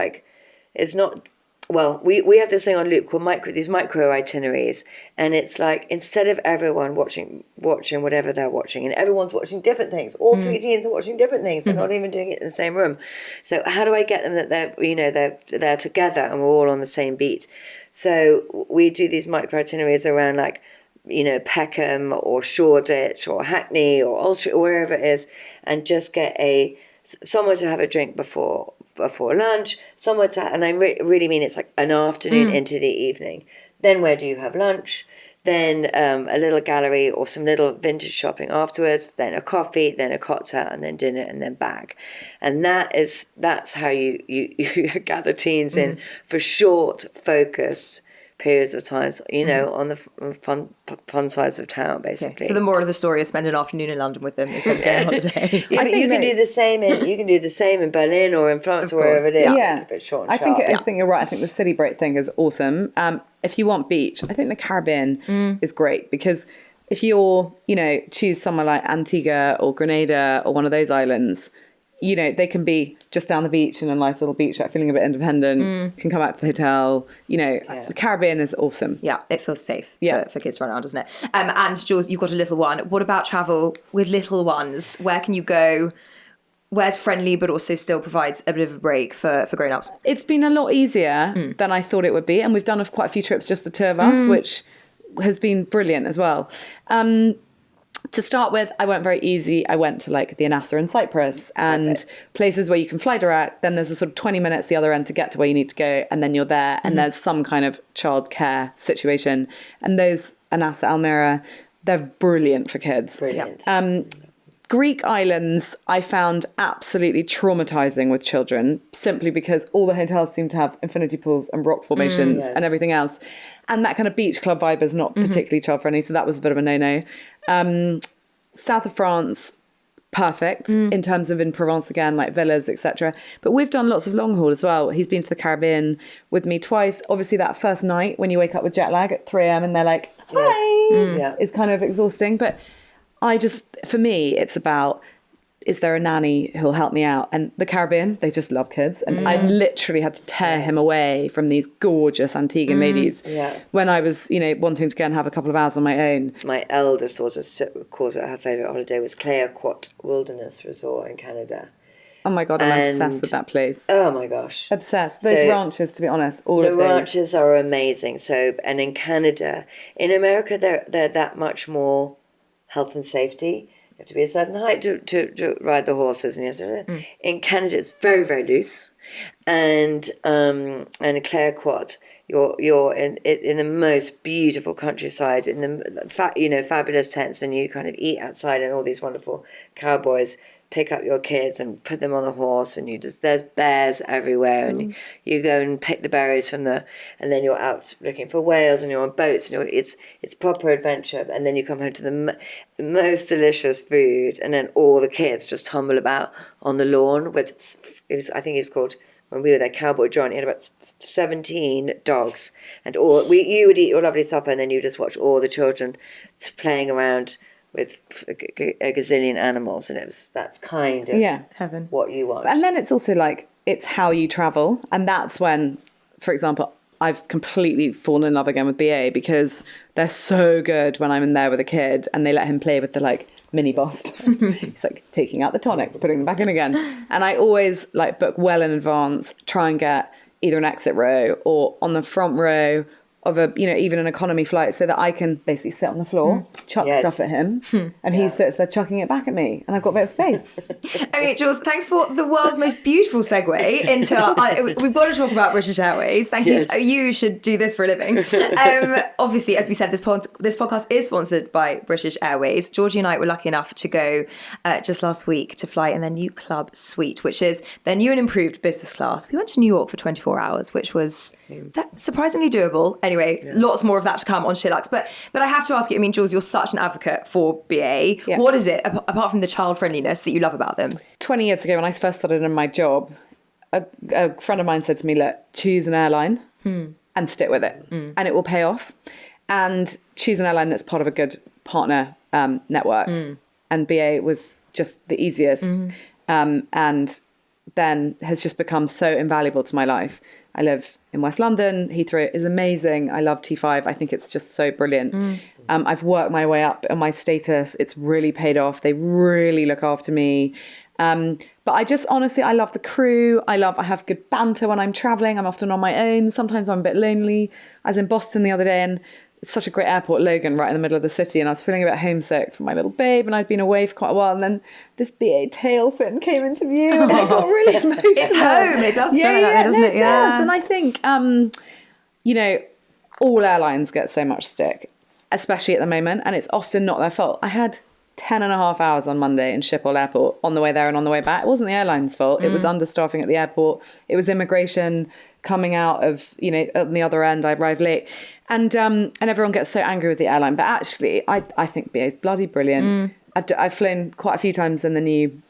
not. Well, we have this thing on Loupe called these micro itineraries, and it's like, instead of everyone watching whatever they're watching, and everyone's watching different things, all 3 teens are watching different things. They're not even doing it in the same room. So how do I get them that they're together and we're all on the same beat? So we do these micro itineraries around Peckham or Shoreditch or Hackney or Ulster or wherever it is, and just get somewhere to have a drink before lunch, somewhere to, and I really mean it's like an afternoon into the evening. Then where do you have lunch? Then a little gallery or some little vintage shopping afterwards, then a coffee, then a cocktail, and then dinner, and then back. And that's how you gather teens in for short, focused periods of times, on the fun sides of town, basically. So the moral of the story is spend an afternoon in London with them instead of going on holiday. Yeah, but you can do the same in Berlin or in France or wherever it is. Yeah, Keep it short and I think sharp. I think you're right. I think the city break thing is awesome. If you want beach, I think the Caribbean is great, because if you're, choose somewhere like Antigua or Grenada or one of those islands, they can be just down the beach in a nice little beach, feeling a bit independent, can come out to the hotel. The Caribbean is awesome. Yeah, it feels safe for kids to run around, doesn't it? And Jules, you've got a little one. What about travel with little ones? Where can you go? Where's friendly but also still provides a bit of a break for grown-ups? It's been a lot easier than I thought it would be. And we've done quite a few trips, just the two of us, which has been brilliant as well. To start with, I went very easy. I went to the Anassa in Cyprus and places where you can fly direct. Then there's a sort of 20 minutes the other end to get to where you need to go. And then you're there and there's some kind of childcare situation. And those Anassa, Almira, they're brilliant for kids. Brilliant. Greek islands, I found absolutely traumatizing with children, simply because all the hotels seem to have infinity pools and rock formations and everything else. And that kind of beach club vibe is not particularly child friendly. So that was a bit of a no-no. South of France, perfect in terms of in Provence again, like villas, etc. But we've done lots of long haul as well. He's been to the Caribbean with me twice. Obviously that first night when you wake up with jet lag at 3 a.m. and they're like, hi, is kind of exhausting. But for me, it's about, is there a nanny who'll help me out? And the Caribbean, they just love kids. And I literally had to tear him away from these gorgeous Antiguan ladies when I was, wanting to go and have a couple of hours on my own. My eldest daughter calls it her favourite holiday was Clayoquot Wilderness Resort in Canada. Oh my God, I'm obsessed with that place. Oh my gosh. Obsessed. Those ranches, to be honest, all of those. The ranches are amazing. So, and in Canada, in America, they're that much more health and safety. You have to be a certain height to ride the horses, and you have to. In Canada, it's very, very loose, and in Clayoquot, you're in the most beautiful countryside, in the fabulous tents, and you kind of eat outside, and all these wonderful cowboys pick up your kids and put them on a horse, and there's bears everywhere, and you go and pick the berries and then you're out looking for whales, and you're on boats, and it's proper adventure, and then you come home to the most delicious food, and then all the kids just tumble about on the lawn with, I think it was called, when we were there, Cowboy John. He had about 17 dogs, and you would eat your lovely supper, and then you just watch all the children playing around with a gazillion animals, and that's kind of heaven, what you want. And then it's also it's how you travel, and that's when, for example, I've completely fallen in love again with BA, because they're so good when I'm in there with a kid and they let him play with the mini boss. He's taking out the tonics, putting them back in again, and I always book well in advance, try and get either an exit row or on the front row of even an economy flight, so that I can basically sit on the floor, chuck stuff at him, and he sits there chucking it back at me, and I've got a bit of space. I mean, Jules, thanks for the world's most beautiful segue into we've got to talk about British Airways. Thank you. You should do this for a living. Obviously, as we said, this podcast is sponsored by British Airways. Georgie and I were lucky enough to go just last week to fly in their new club suite, which is their new and improved business class. We went to New York for 24 hours, which was surprisingly doable. Anyway, lots more of that to come on SheerLuxe. But I have to ask you, I mean, Jules, you're such an advocate for BA. Yeah. What is it, apart from the child friendliness, that you love about them? 20 years ago, when I first started in my job, a friend of mine said to me, look, choose an airline and stick with it, and it will pay off. And choose an airline that's part of a good partner network. And BA was just the easiest. And then has just become so invaluable to my life. I live in West London. Heathrow is amazing. I love T5. I think it's just so brilliant. I've worked my way up on my status. It's really paid off. They really look after me. But I just honestly, I love the crew. I have good banter when I'm traveling. I'm often on my own. Sometimes I'm a bit lonely. I was in Boston the other day, and it's such a great airport, Logan, right in the middle of the city, and I was feeling a bit homesick for my little babe, and I'd been away for quite a while, and then this BA tail fin came into view, and I got really emotional. It's home. It does feel like that, doesn't it? It does. And I think, all airlines get so much stick, especially at the moment, and it's often not their fault. I had 10 and a half hours on Monday in Schiphol Airport on the way there and on the way back. It wasn't the airline's fault. It was understaffing at the airport. It was immigration coming out of, on the other end. I arrived late. And everyone gets so angry with the airline. But actually, I think BA is bloody brilliant. I've flown quite a few times in the new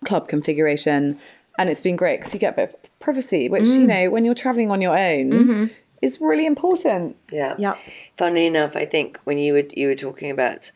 club configuration, and it's been great because you get a bit of privacy, which, when you're traveling on your own is really important. Yeah. Funnily enough, I think when you were talking about,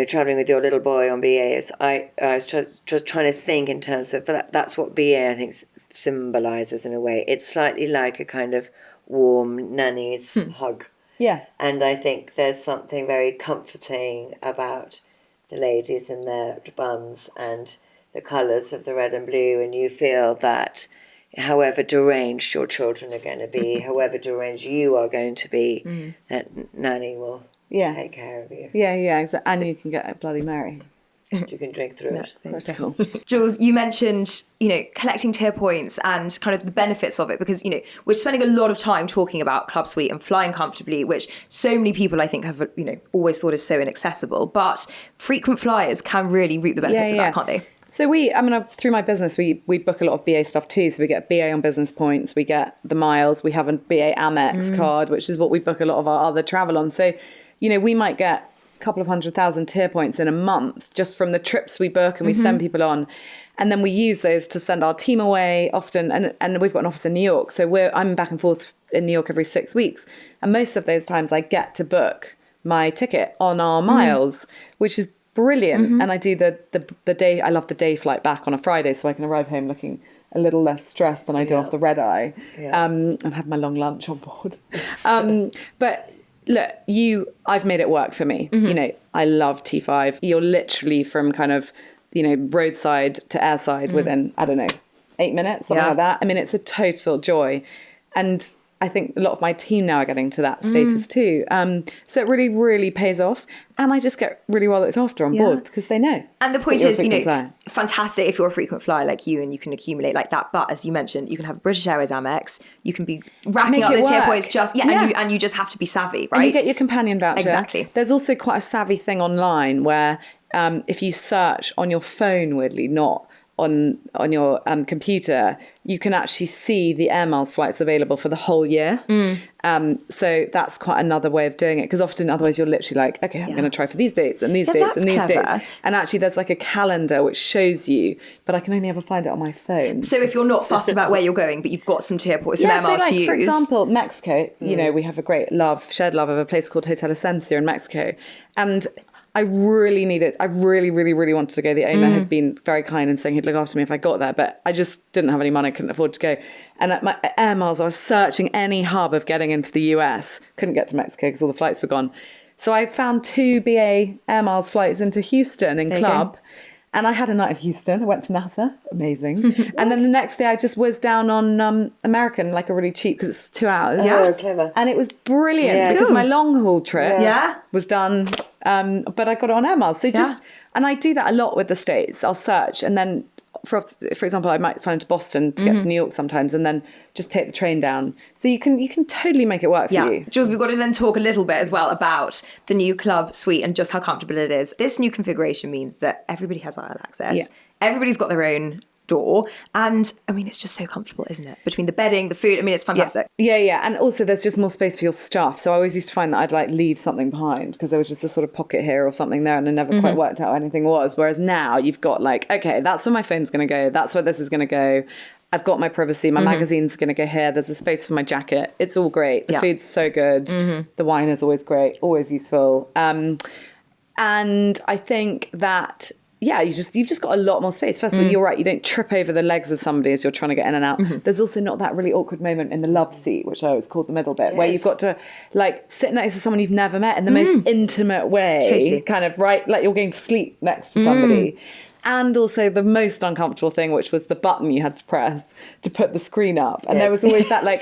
traveling with your little boy on BA, I was just trying to think in terms of that's what BA I think symbolises in a way. It's slightly like a kind of warm nanny's hug. Yeah. And I think there's something very comforting about the ladies in their buns and the colours of the red and blue, and you feel that however deranged your children are going to be, however deranged you are going to be, that nanny will take care of you. Yeah, exactly. And you can get a Bloody Mary. You can drink through it. Critical. Jules, you mentioned, collecting tier points and kind of the benefits of it, because, we're spending a lot of time talking about Club Suite and flying comfortably, which so many people I think have, always thought is so inaccessible. But frequent flyers can really reap the benefits of that, can't they? So through my business, we book a lot of BA stuff too. So we get BA on business points, we get the miles, we have a BA Amex card, which is what we book a lot of our other travel on. So, we might get a couple of 100,000 tier points in a month just from the trips we book and we send people on. And then we use those to send our team away often. And we've got an office in New York. So I'm back and forth in New York every 6 weeks. And most of those times I get to book my ticket on our miles, which is brilliant. And I do the day, I love the day flight back on a Friday so I can arrive home looking a little less stressed than I do off the red eye and have my long lunch on board. But look, I've made it work for me. I love T5. You're literally from kind of, roadside to airside within, 8 minutes, something like that. I mean, it's a total joy. And I think a lot of my team now are getting to that status too. So it really, really pays off. And I just get really well looked after on board because they know. And the point is, fantastic if you're a frequent flyer like you and you can accumulate like that. But as you mentioned, you can have a British Airways Amex. You can be racking up those tier points and you just have to be savvy, right? And you get your companion voucher. Exactly. There's also quite a savvy thing online where if you search on your phone, weirdly, not on your computer, you can actually see the air miles flights available for the whole year. So that's quite another way of doing it, because often otherwise you're literally like, okay, I'm going to try for these dates and these dates and these dates. And actually there's like a calendar which shows you, but I can only ever find it on my phone. So if you're not fussed about where you're going, but you've got some tier points, some air miles to use. For example, Mexico, we have a great shared love of a place called Hotel Esencia in Mexico. And I really needed, I really, really, really wanted to go. The owner had been very kind and saying he'd look after me if I got there, but I just didn't have any money, couldn't afford to go. And at my air miles, I was searching any hub of getting into the US, couldn't get to Mexico because all the flights were gone. So I found 2 BA air miles flights into Houston in Club. And I had a night of Houston. I went to NASA. Amazing. And then the next day I just was down on American, like a really cheap, because it's 2 hours. Oh, clever. And it was brilliant because my long haul trip was done. But I got it on air miles. So and I do that a lot with the States. I'll search and then, for example, I might fly into Boston to get to New York sometimes and then just take the train down. So you can totally make it work for you. Jules, we've got to then talk a little bit as well about the new Club Suite and just how comfortable it is. This new configuration means that everybody has aisle access. Yeah. Everybody's got their own door. And I mean, it's just so comfortable, isn't it? Between the bedding, the food, I mean, it's fantastic. Yeah. And also there's just more space for your stuff. So I always used to find that I'd like leave something behind because there was just a sort of pocket here or something there and I never quite worked out how anything was. Whereas now you've got like, okay, that's where my phone's going to go. That's where this is going to go. I've got my privacy. My magazine's going to go here. There's a space for my jacket. It's all great. The food's so good. The wine is always great, always useful. And I think that, you've just got a lot more space. First of all, you're right. You don't trip over the legs of somebody as you're trying to get in and out. There's also not that really awkward moment in the love seat, which I always call the middle bit, where you've got to like sit next to someone you've never met in the most intimate way, kind of right, like you're going to sleep next to somebody. And also the most uncomfortable thing, which was the button you had to press to put the screen up. And there was always that like,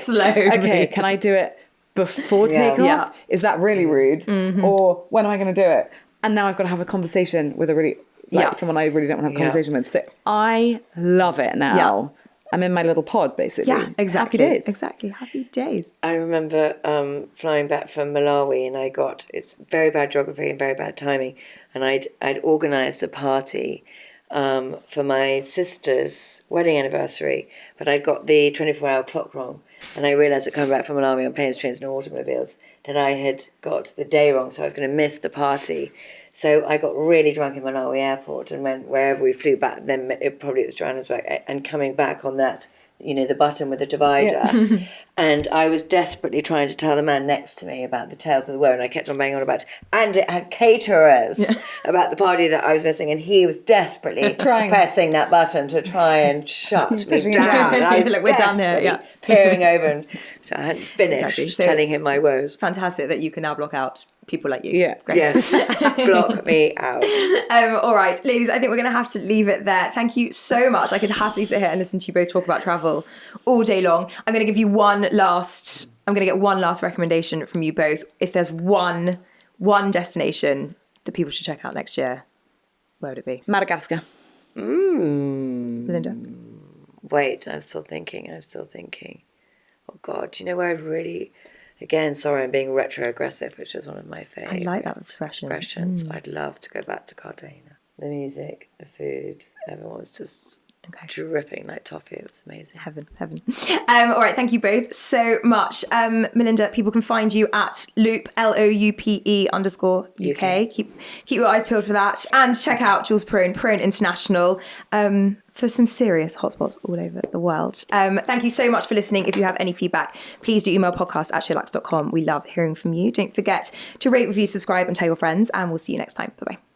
okay, can I do it before takeoff? Yeah. Is that really rude? Or when am I going to do it? And now I've got to have a conversation with a really, someone I really don't want to have a conversation with. So I love it now. Yeah. I'm in my little pod, basically. Yeah, exactly. Happy days. Exactly. Happy days. I remember flying back from Malawi and it's very bad geography and very bad timing. and I'd organised a party for my sister's wedding anniversary, but I'd got the 24-hour clock wrong, and I realised that coming back from Malawi on planes, trains and automobiles that I had got the day wrong, so I was going to miss the party. So I got really drunk in Malawi airport and went wherever we flew back, then it probably was Johannesburg, and coming back on that, the button with the divider. Yeah. And I was desperately trying to tell the man next to me about the tales of the woe, and I kept on banging on about it. And it had caterers about the party that I was missing, and he was desperately pressing that button to try and shut me down. And I was like, we're down here, peering over, and so I hadn't finished telling him my woes. Fantastic that you can now block out people like you. Yeah. Great. Yes. Block me out. All right, ladies, I think we're going to have to leave it there. Thank you so much. I could happily sit here and listen to you both talk about travel all day long. I'm going to give you one last recommendation from you both. If there's one destination that people should check out next year, where would it be? Madagascar. Melinda? Wait, I'm still thinking. Oh God, do you know where I'd really... Again, sorry, I'm being retro-aggressive, which is one of my favourite I like that expressions. I'd love to go back to Cartagena. The music, the food, everyone was just dripping like toffee. It was amazing. Heaven. All right, thank you both so much. Melinda, people can find you at Loupe, LOUPE_UK. Keep your eyes peeled for that. And check out Jules Perowne, Perowne International, for some serious hotspots all over the world. Thank you so much for listening. If you have any feedback, please do email podcast@SheerLuxe.com. We love hearing from you. Don't forget to rate, review, subscribe and tell your friends, and we'll see you next time. Bye-bye.